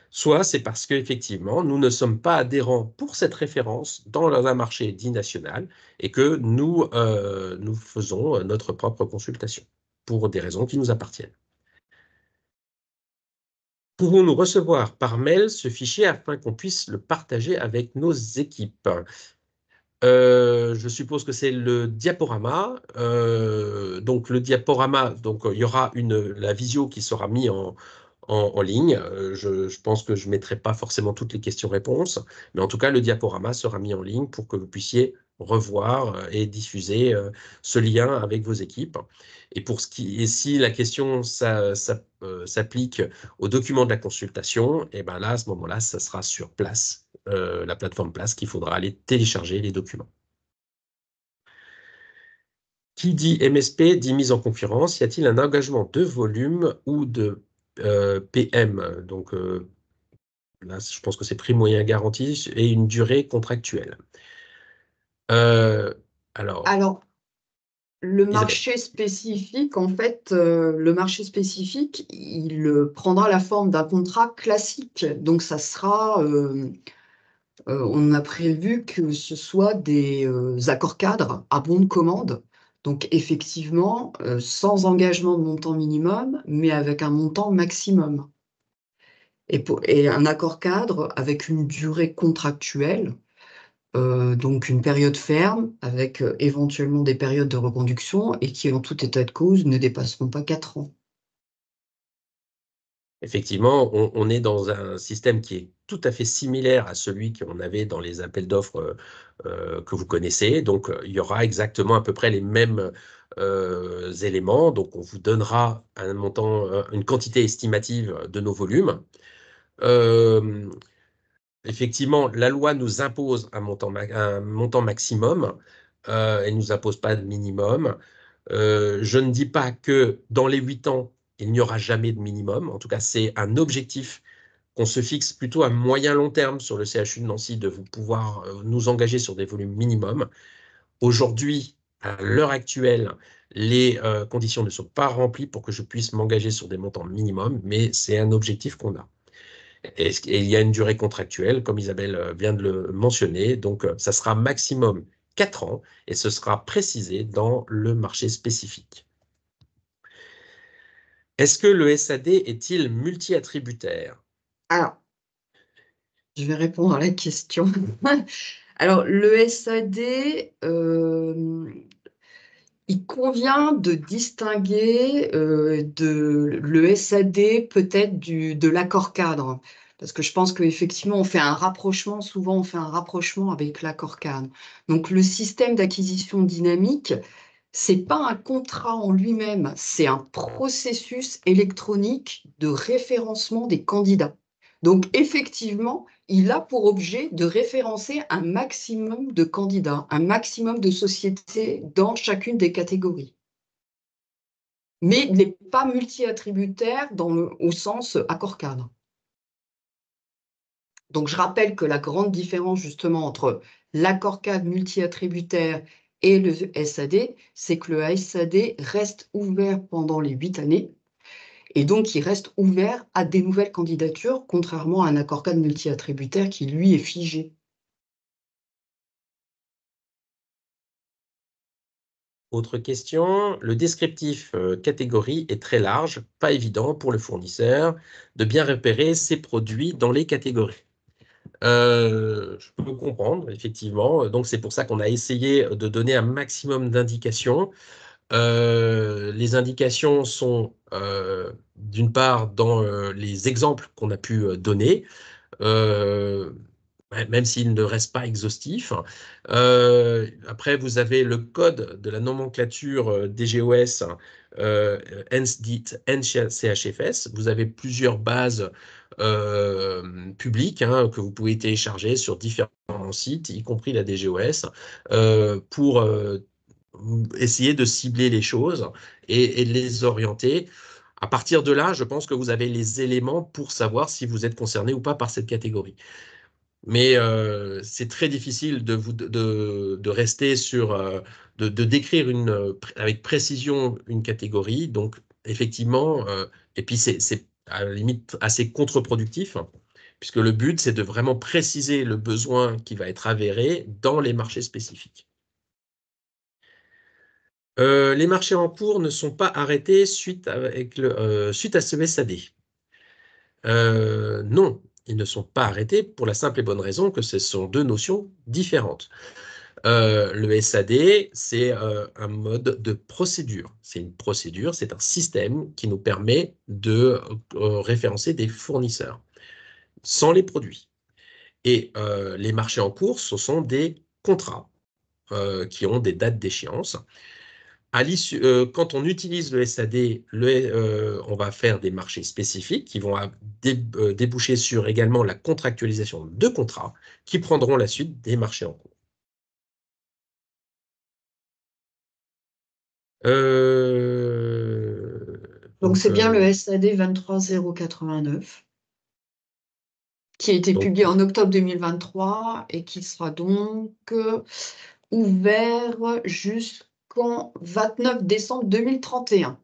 soit c'est parce qu'effectivement, nous ne sommes pas adhérents pour cette référence dans un marché dit national et que nous faisons notre propre consultation pour des raisons qui nous appartiennent. Pouvons-nous recevoir par mail ce fichier afin qu'on puisse le partager avec nos équipes? Je suppose que c'est le diaporama. Donc le diaporama, donc il y aura la visio qui sera mise en ligne. Je pense que je ne mettrai pas forcément toutes les questions-réponses, mais en tout cas le diaporama sera mis en ligne pour que vous puissiez revoir et diffuser ce lien avec vos équipes. Et si la question s'applique au document de la consultation, et ben là, à ce moment-là, ça sera sur place, la plateforme Place, qu'il faudra aller télécharger les documents. Qui dit MSP dit mise en concurrence. Y a-t-il un engagement de volume ou de PM? Donc là, je pense que c'est prix moyen garanti et une durée contractuelle. Euh, alors, Alors, le Isabelle. marché spécifique, en fait, le marché spécifique, il prendra la forme d'un contrat classique. Donc, ça sera, on a prévu que ce soit des accords cadres à bon de commande. Donc, effectivement, sans engagement de montant minimum, mais avec un montant maximum. Et un accord cadre avec une durée contractuelle, donc une période ferme avec éventuellement des périodes de reconduction et qui, en tout état de cause, ne dépasseront pas 4 ans. Effectivement, on est dans un système qui est tout à fait similaire à celui qu'on avait dans les appels d'offres que vous connaissez. Donc, il y aura exactement à peu près les mêmes éléments. Donc, on vous donnera un montant, une quantité estimative de nos volumes. Euh, Effectivement, la loi nous impose un montant maximum. Elle ne nous impose pas de minimum. Je ne dis pas que dans les 8 ans, il n'y aura jamais de minimum. En tout cas, c'est un objectif qu'on se fixe plutôt à moyen-long terme sur le CHU de Nancy de vous pouvoir nous engager sur des volumes minimums. Aujourd'hui, à l'heure actuelle, les conditions ne sont pas remplies pour que je puisse m'engager sur des montants minimums, mais c'est un objectif qu'on a. Et il y a une durée contractuelle, comme Isabelle vient de le mentionner, donc ça sera maximum 4 ans et ce sera précisé dans le marché spécifique. Est-ce que le SAD est-il multi-attributaire? Alors, je vais répondre à la question. Alors, le SAD, il convient de distinguer le SAD peut-être de l'accord cadre. Parce que je pense qu'effectivement, on fait un rapprochement, souvent on fait un rapprochement avec l'accord cadre. Donc, le système d'acquisition dynamique, c'est pas un contrat en lui-même, c'est un processus électronique de référencement des candidats. Donc, effectivement, il a pour objet de référencer un maximum de candidats, un maximum de sociétés dans chacune des catégories. Mais il n'est pas multi-attributaire au sens accord cadre. Donc, je rappelle que la grande différence justement entre l'accord cadre multi-attributaire et le SAD, c'est que le SAD reste ouvert pendant les 8 années et donc il reste ouvert à des nouvelles candidatures, contrairement à un accord cadre multi-attributaire qui, lui, est figé. Autre question, le descriptif catégorie est très large, pas évident pour le fournisseur de bien repérer ses produits dans les catégories. Je peux comprendre, effectivement. Donc, c'est pour ça qu'on a essayé de donner un maximum d'indications. Les indications sont, d'une part, dans les exemples qu'on a pu donner, même s'il ne reste pas exhaustif. Après, vous avez le code de la nomenclature DGOS, NCHFS. Vous avez plusieurs bases publiques que vous pouvez télécharger sur différents sites, y compris la DGOS, pour essayer de cibler les choses et de les orienter. À partir de là, je pense que vous avez les éléments pour savoir si vous êtes concerné ou pas par cette catégorie. Mais c'est très difficile de rester sur, de décrire avec précision une catégorie. Donc, effectivement, et puis c'est à la limite assez contre-productif, puisque le but, c'est de vraiment préciser le besoin qui va être avéré dans les marchés spécifiques. Les marchés en cours ne sont pas arrêtés suite à ce SAD. Non, ils ne sont pas arrêtés pour la simple et bonne raison que ce sont deux notions différentes. Le SAD, c'est un mode de procédure. C'est une procédure, c'est un système qui nous permet de référencer des fournisseurs sans les produits. Et les marchés en cours, ce sont des contrats qui ont des dates d'échéance. Quand on utilise le SAD, on va faire des marchés spécifiques qui vont déboucher sur également la contractualisation de contrats qui prendront la suite des marchés en cours. Donc, c'est bien le SAD 23089 qui a été publié en octobre 2023 et qui sera donc ouvert jusqu'en 29 décembre 2031.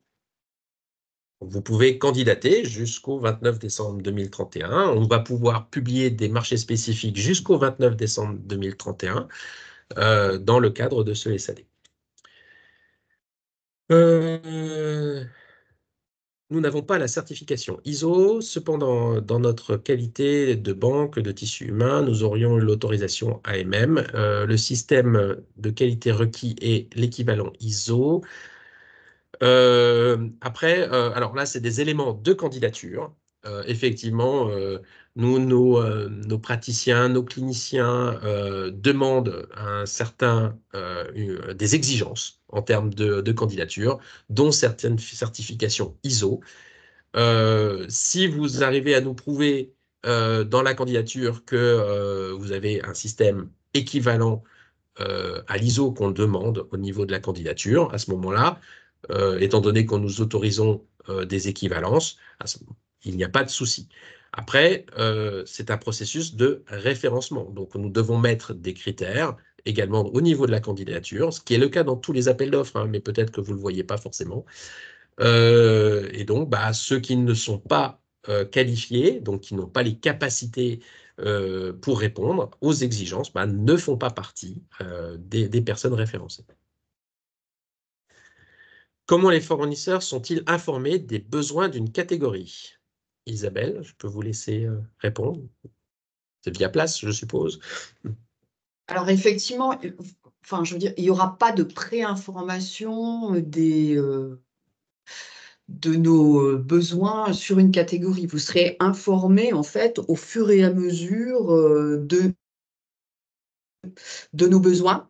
Vous pouvez candidater jusqu'au 29 décembre 2031. On va pouvoir publier des marchés spécifiques jusqu'au 29 décembre 2031 dans le cadre de ce SAD. Nous n'avons pas la certification ISO, cependant, dans notre qualité de banque de tissu humain, nous aurions l'autorisation AMM. Le système de qualité requis est l'équivalent ISO. Après, alors là, c'est des éléments de candidature. Effectivement, nos praticiens, nos cliniciens demandent des exigences en termes de candidature, dont certaines certifications ISO. Si vous arrivez à nous prouver dans la candidature que vous avez un système équivalent à l'ISO qu'on demande au niveau de la candidature, à ce moment-là, étant donné qu'on nous autorisons des équivalences, il n'y a pas de souci. Après, c'est un processus de référencement. Donc, nous devons mettre des critères également au niveau de la candidature, ce qui est le cas dans tous les appels d'offres, hein, mais peut-être que vous ne le voyez pas forcément. Et donc, ceux qui ne sont pas qualifiés, donc qui n'ont pas les capacités pour répondre aux exigences, ne font pas partie des personnes référencées. Comment les fournisseurs sont-ils informés des besoins d'une catégorie? Isabelle, je peux vous laisser répondre. C'est via Place, je suppose. Alors effectivement, enfin, je veux dire, il n'y aura pas de pré-information de nos besoins sur une catégorie. Vous serez informé en fait au fur et à mesure de nos besoins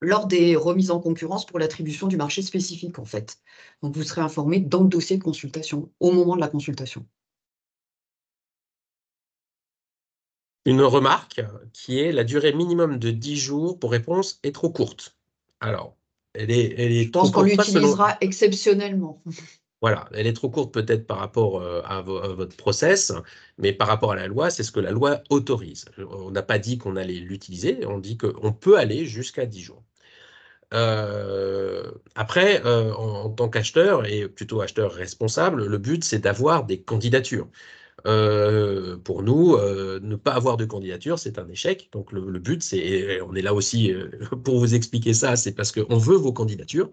lors des remises en concurrence pour l'attribution du marché spécifique en fait. Donc vous serez informé dans le dossier de consultation, au moment de la consultation. Une remarque qui est la durée minimum de 10 jours pour réponse est trop courte. Alors, elle Je est trop pense qu'on courte, pas selon. l'utilisera exceptionnellement. Voilà, elle est trop courte peut-être par rapport à votre process, mais par rapport à la loi, c'est ce que la loi autorise. On n'a pas dit qu'on allait l'utiliser, on dit qu'on peut aller jusqu'à 10 jours. Après, en tant qu'acheteur, et plutôt acheteur responsable, le but, c'est d'avoir des candidatures. Pour nous, ne pas avoir de candidature, c'est un échec. Donc le but, c'est, et on est là aussi pour vous expliquer ça, c'est parce qu'on veut vos candidatures.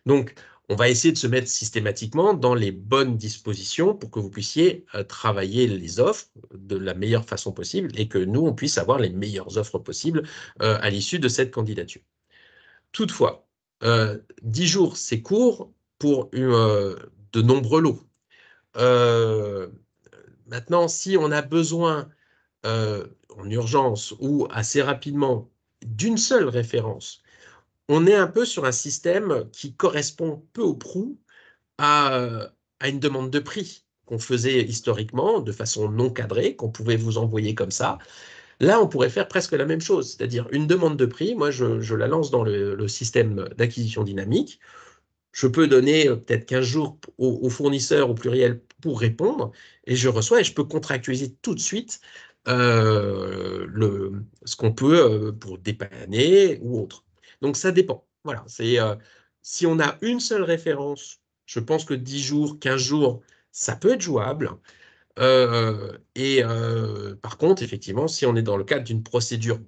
Donc on va essayer de se mettre systématiquement dans les bonnes dispositions pour que vous puissiez travailler les offres de la meilleure façon possible et que nous, on puisse avoir les meilleures offres possibles à l'issue de cette candidature. Toutefois, 10 jours, c'est court pour de nombreux lots. Euh, Maintenant, si on a besoin en urgence ou assez rapidement d'une seule référence, on est un peu sur un système qui correspond peu ou prou à une demande de prix qu'on faisait historiquement de façon non cadrée, qu'on pouvait vous envoyer comme ça. Là, on pourrait faire presque la même chose, c'est-à-dire une demande de prix. Moi, je la lance dans le système d'acquisition dynamique. Je peux donner peut-être 15 jours au fournisseur au pluriel pour répondre et je reçois et je peux contractualiser tout de suite ce qu'on peut pour dépanner ou autre. Donc ça dépend. Voilà, si on a une seule référence, je pense que 10 jours, 15 jours, ça peut être jouable. Par contre, effectivement, si on est dans le cadre d'une procédure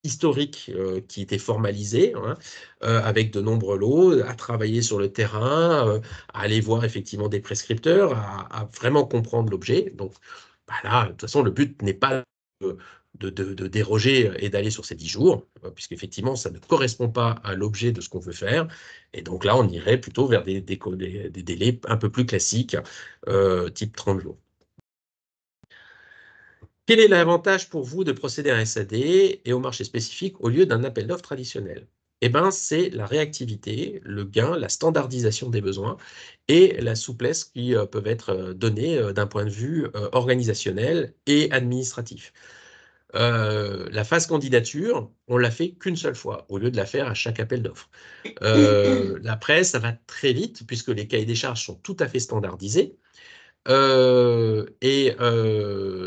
historique qui était formalisé, hein, avec de nombreux lots, à travailler sur le terrain, à aller voir effectivement des prescripteurs, à vraiment comprendre l'objet. Donc là, de toute façon, le but n'est pas de déroger et d'aller sur ces 10 jours, puisqu'effectivement, ça ne correspond pas à l'objet de ce qu'on veut faire. Et donc là, on irait plutôt vers des délais un peu plus classiques, type 30 jours. Quel est l'avantage pour vous de procéder à un SAD et au marché spécifique au lieu d'un appel d'offres traditionnel? Eh bien, c'est la réactivité, le gain, la standardisation des besoins et la souplesse qui peuvent être données d'un point de vue organisationnel et administratif. La phase candidature, on l'a fait qu'une seule fois, au lieu de la faire à chaque appel d'offres. Après, ça va très vite, puisque les cahiers des charges sont tout à fait standardisés.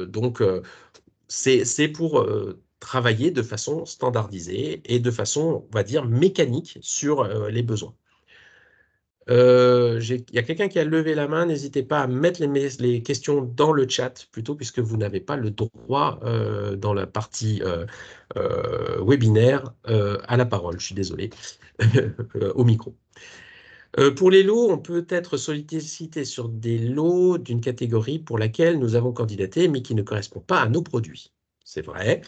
Donc, c'est pour travailler de façon standardisée et de façon, on va dire, mécanique sur les besoins. Il y a quelqu'un qui a levé la main, n'hésitez pas à mettre les questions dans le chat plutôt, puisque vous n'avez pas le droit dans la partie webinaire à la parole. Je suis désolé, au micro. Pour les lots, on peut être sollicité sur des lots d'une catégorie pour laquelle nous avons candidaté, mais qui ne correspond pas à nos produits. C'est vrai.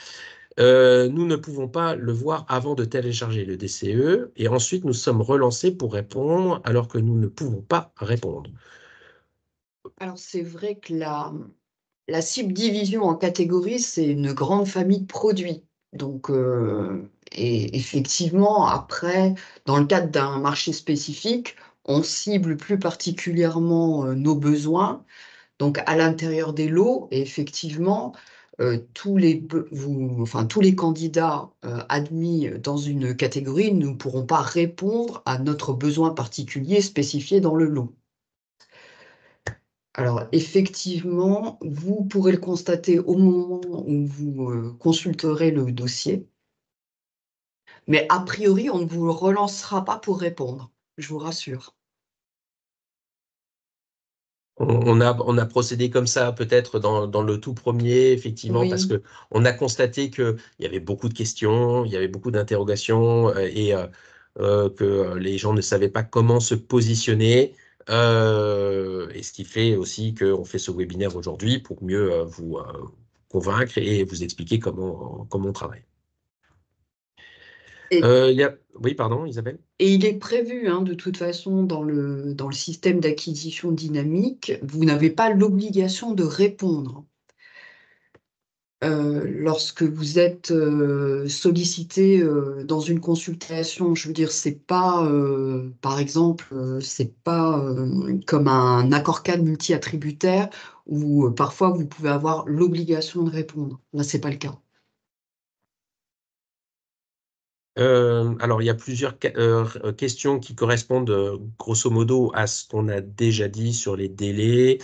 Nous ne pouvons pas le voir avant de télécharger le DCE et ensuite nous sommes relancés pour répondre alors que nous ne pouvons pas répondre. Alors c'est vrai que la subdivision en catégories, c'est une grande famille de produits. Donc, et effectivement, après, dans le cadre d'un marché spécifique, on cible plus particulièrement nos besoins. Donc, à l'intérieur des lots, et effectivement, tous les candidats admis dans une catégorie ne pourront pas répondre à notre besoin particulier spécifié dans le lot. Alors, effectivement, vous pourrez le constater au moment où vous consulterez le dossier, mais a priori, on ne vous relancera pas pour répondre, je vous rassure. On a procédé comme ça peut-être dans le tout premier, effectivement, parce Oui. que on a constaté qu'il y avait beaucoup de questions, il y avait beaucoup d'interrogations et que les gens ne savaient pas comment se positionner. Et ce qui fait aussi qu'on fait ce webinaire aujourd'hui pour mieux vous convaincre et vous expliquer comment on travaille. Et, Oui, pardon, Isabelle? et il est prévu, hein, de toute façon, dans le système d'acquisition dynamique, vous n'avez pas l'obligation de répondre. Lorsque vous êtes sollicité dans une consultation, je veux dire, c'est pas, par exemple, c'est pas comme un accord cadre multi-attributaire où parfois vous pouvez avoir l'obligation de répondre. Là, c'est pas le cas. Alors, il y a plusieurs questions qui correspondent grosso modo à ce qu'on a déjà dit sur les délais.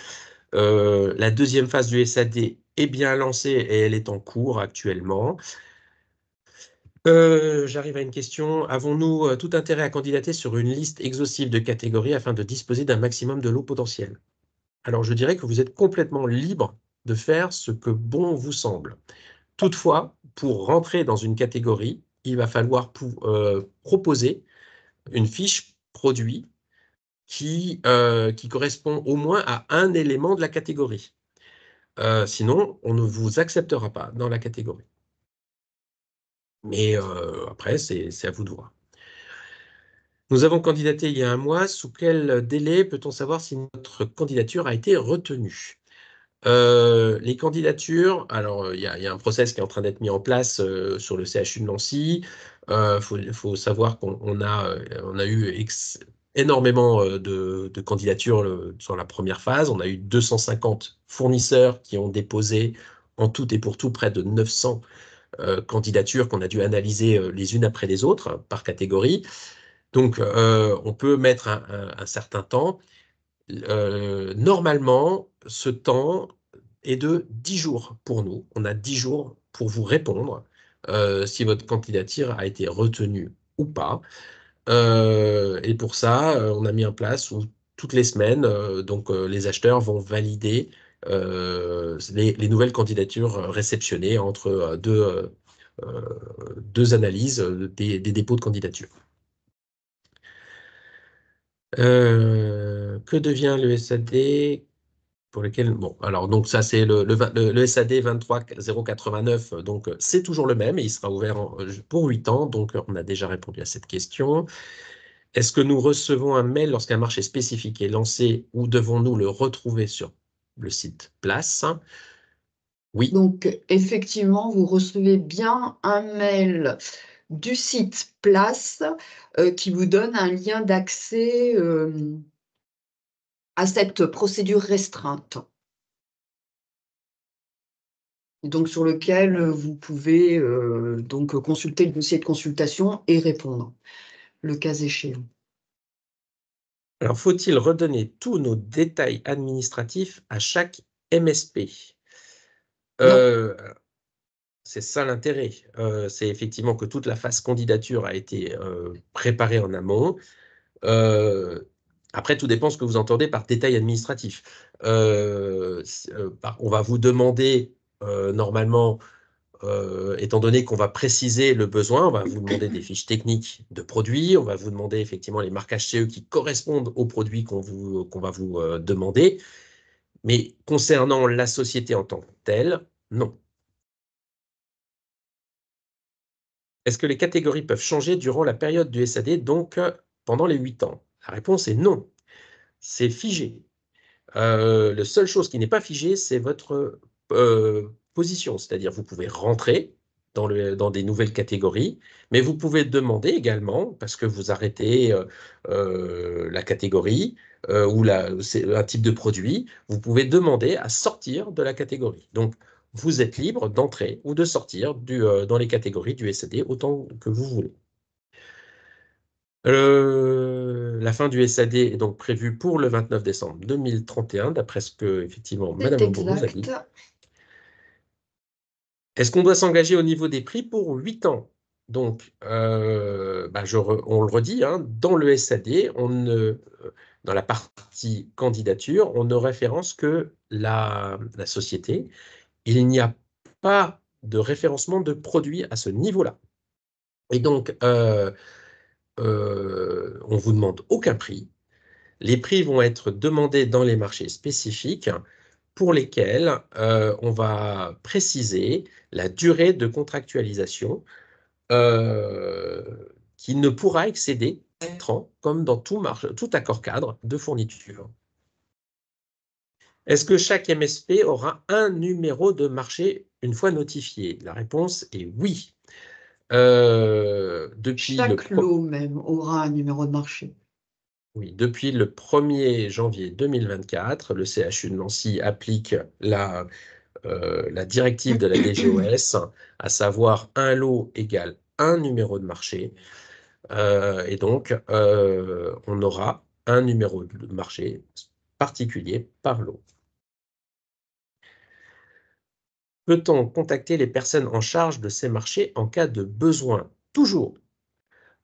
La deuxième phase du SAD est bien lancée et elle est en cours actuellement. J'arrive à une question. Avons-nous tout intérêt à candidater sur une liste exhaustive de catégories afin de disposer d'un maximum de lot potentiel? Alors, je dirais que vous êtes complètement libre de faire ce que bon vous semble. Toutefois, pour rentrer dans une catégorie, il va falloir proposer une fiche produit qui correspond au moins à un élément de la catégorie. Sinon, on ne vous acceptera pas dans la catégorie. Mais après, c'est à vous de voir. Nous avons candidaté il y a un mois. Sous quel délai peut-on savoir si notre candidature a été retenue? Les candidatures, alors il y a un process qui est en train d'être mis en place sur le CHU de Nancy. Faut savoir qu'on a eu énormément de candidatures sur la première phase. On a eu 250 fournisseurs qui ont déposé en tout et pour tout près de 900 candidatures qu'on a dû analyser les unes après les autres par catégorie. Donc on peut mettre un certain temps. Normalement, ce temps est de 10 jours pour nous. On a 10 jours pour vous répondre si votre candidature a été retenue ou pas. Et pour ça, on a mis en place où toutes les semaines, les acheteurs vont valider les nouvelles candidatures réceptionnées entre deux analyses des dépôts de candidature. Que devient le SAD pour lequel, bon, alors donc ça c'est le SAD 23089, donc c'est toujours le même et il sera ouvert pour 8 ans, donc on a déjà répondu à cette question. Est-ce que nous recevons un mail lorsqu'un marché spécifique est lancé ou devons-nous le retrouver sur le site Place? Oui. Donc, effectivement, vous recevez bien un mail du site Place qui vous donne un lien d'accès à cette procédure restreinte. Donc, sur lequel vous pouvez donc consulter le dossier de consultation et répondre, le cas échéant. Alors, faut-il redonner tous nos détails administratifs à chaque MSP? Non. C'est ça l'intérêt. C'est effectivement que toute la phase candidature a été préparée en amont. Euh, Après, tout dépend ce que vous entendez par détail administratif. On va vous demander, normalement, étant donné qu'on va préciser le besoin, on va vous demander des fiches techniques de produits, on va vous demander effectivement les marquages CE qui correspondent aux produits qu'on va vous demander. Mais concernant la société en tant que telle, non. Est-ce que les catégories peuvent changer durant la période du SAD, donc pendant les 8 ans? La réponse est non. C'est figé. La seule chose qui n'est pas figée, c'est votre position. C'est-à-dire, vous pouvez rentrer dans des nouvelles catégories, mais vous pouvez demander également, parce que vous arrêtez la catégorie c'est un type de produit, vous pouvez demander à sortir de la catégorie. Donc, vous êtes libre d'entrer ou de sortir dans les catégories du SAD autant que vous voulez. La fin du SAD est donc prévue pour le 29 décembre 2031, d'après ce que, effectivement, C'est Madame Lambourg nous a exact. dit. Est-ce qu'on doit s'engager au niveau des prix pour 8 ans? Donc, on le redit, hein, dans le SAD, dans la partie candidature, on ne référence que la société. Il n'y a pas de référencement de produits à ce niveau-là. Et donc, on ne vous demande aucun prix. Les prix vont être demandés dans les marchés spécifiques pour lesquels on va préciser la durée de contractualisation euh, qui ne pourra excéder 4 ans, comme dans tout accord cadre de fourniture. Est-ce que chaque MSP aura un numéro de marché une fois notifié? La réponse est oui. Depuis le Chaque lot même aura un numéro de marché. Oui, depuis le 1er janvier 2024, le CHU de Nancy applique la directive de la DGOS, à savoir un lot égale un numéro de marché. Et donc, on aura un numéro de marché particulier par lot. Peut-on contacter les personnes en charge de ces marchés en cas de besoin? Toujours.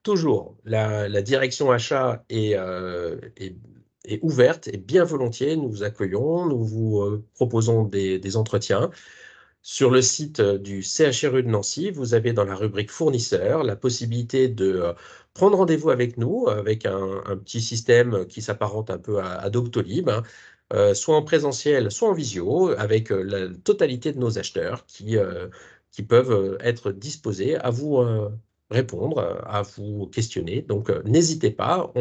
Toujours, la direction achat est ouverte et bien volontiers, nous vous accueillons, nous vous proposons des entretiens. Sur le site du CHRU de Nancy, vous avez dans la rubrique fournisseurs la possibilité de prendre rendez-vous avec nous, avec un petit système qui s'apparente un peu à Doctolib, hein, soit en présentiel, soit en visio, avec la totalité de nos acheteurs qui peuvent être disposés à vous répondre, à vous questionner. Donc, n'hésitez pas,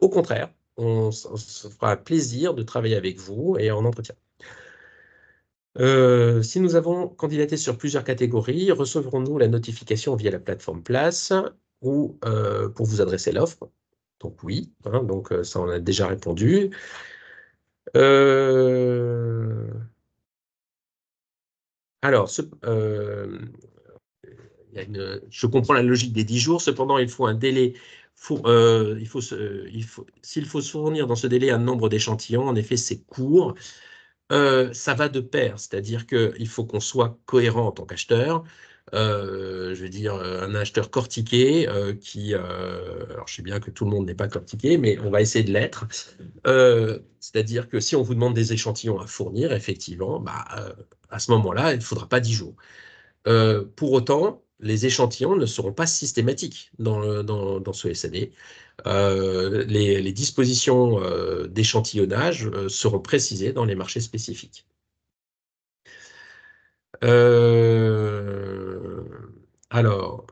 au contraire, on se fera un plaisir de travailler avec vous et en entretien. Si nous avons candidaté sur plusieurs catégories, recevrons-nous la notification via la plateforme Place ou pour vous adresser l'offre? Donc oui, hein, donc ça on a déjà répondu. Euh, alors, je comprends la logique des 10 jours, cependant il faut un délai. S'il faut se fournir dans ce délai un nombre d'échantillons, en effet c'est court. Ça va de pair, c'est-à-dire qu'il faut qu'on soit cohérent en tant qu'acheteur. Je veux dire, un acheteur cortiqué alors je sais bien que tout le monde n'est pas cortiqué, mais on va essayer de l'être. C'est-à-dire que si on vous demande des échantillons à fournir, effectivement, à ce moment-là, il ne faudra pas 10 jours. Pour autant, les échantillons ne seront pas systématiques dans ce SAD. Les dispositions d'échantillonnage seront précisées dans les marchés spécifiques. Euh, alors,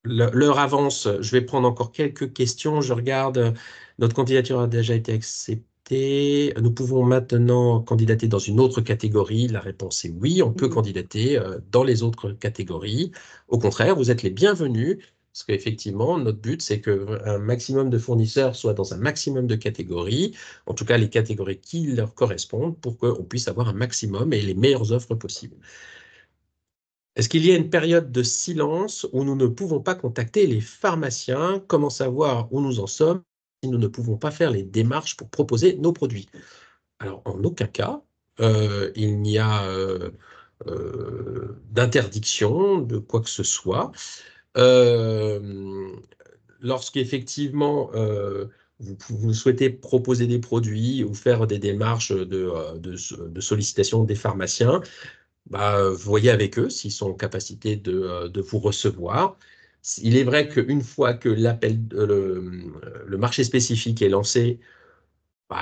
l'heure avance, je vais prendre encore quelques questions. Je regarde, notre candidature a déjà été acceptée. Nous pouvons maintenant candidater dans une autre catégorie. La réponse est oui, on peut candidater dans les autres catégories. Au contraire, vous êtes les bienvenus, parce qu'effectivement, notre but, c'est qu'un maximum de fournisseurs soient dans un maximum de catégories, en tout cas les catégories qui leur correspondent, pour qu'on puisse avoir un maximum et les meilleures offres possibles. Est-ce qu'il y a une période de silence où nous ne pouvons pas contacter les pharmaciens? Comment savoir où nous en sommes si nous ne pouvons pas faire les démarches pour proposer nos produits? Alors, en aucun cas, il n'y a d'interdiction de quoi que ce soit. Euh, Lorsqu'effectivement vous souhaitez proposer des produits ou faire des démarches de sollicitation des pharmaciens, voyez avec eux s'ils sont en capacité de vous recevoir. Il est vrai qu'une fois que le marché spécifique est lancé,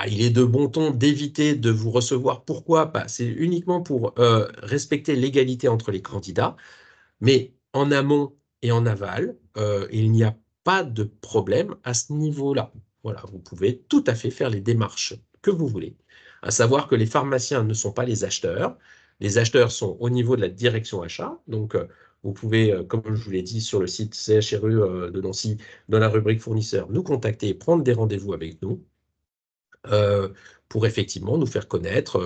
il est de bon ton d'éviter de vous recevoir. Pourquoi? C'est uniquement pour respecter l'égalité entre les candidats, mais en amont et en aval, il n'y a pas de problème à ce niveau-là. Voilà, vous pouvez tout à fait faire les démarches que vous voulez. À savoir que les pharmaciens ne sont pas les acheteurs. Les acheteurs sont au niveau de la direction achat. Donc, vous pouvez, comme je vous l'ai dit sur le site CHRU de Nancy, dans la rubrique fournisseurs, nous contacter et prendre des rendez-vous avec nous euh, pour effectivement nous faire connaître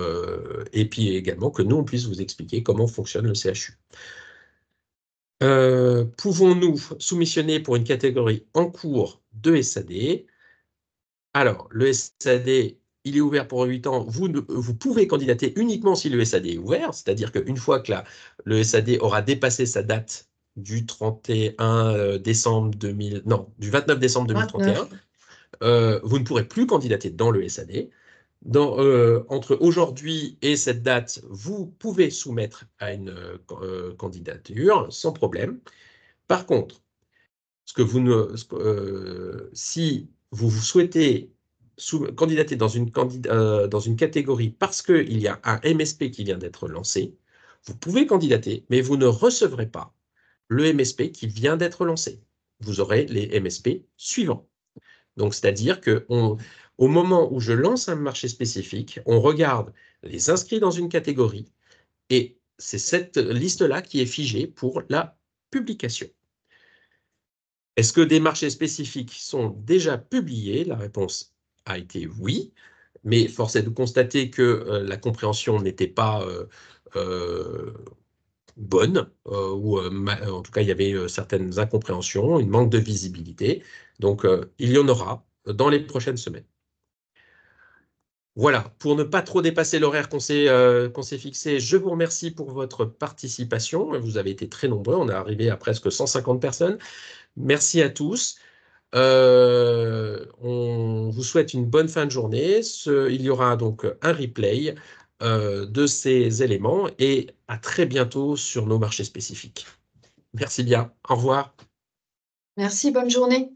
et puis également que nous, on puisse vous expliquer comment fonctionne le CHU. Pouvons-nous soumissionner pour une catégorie en cours de SAD? Alors, le SAD, il est ouvert pour 8 ans. Vous pouvez candidater uniquement si le SAD est ouvert, c'est-à-dire qu'une fois que le SAD aura dépassé sa date du 31 décembre 2000, non, du 29 décembre 2031, 29. vous ne pourrez plus candidater dans le SAD. Entre aujourd'hui et cette date, vous pouvez soumettre à une candidature sans problème. Par contre, si vous souhaitez candidater dans une catégorie parce qu'il y a un MSP qui vient d'être lancé, vous pouvez candidater, mais vous ne recevrez pas le MSP qui vient d'être lancé. Vous aurez les MSP suivants. Donc, c'est-à-dire qu'au moment où je lance un marché spécifique, on regarde les inscrits dans une catégorie et c'est cette liste-là qui est figée pour la publication. Est-ce que des marchés spécifiques sont déjà publiés? La réponse a été oui, mais force est de constater que la compréhension n'était pas euh, bonne, ou en tout cas il y avait certaines incompréhensions, une manque de visibilité. Donc il y en aura dans les prochaines semaines. Voilà, pour ne pas trop dépasser l'horaire qu'on s'est fixé, je vous remercie pour votre participation. Vous avez été très nombreux, on est arrivé à presque 150 personnes. Merci à tous. On vous souhaite une bonne fin de journée. Il y aura donc un replay de ces éléments et à très bientôt sur nos marchés spécifiques. Merci bien. Au revoir. Merci, bonne journée.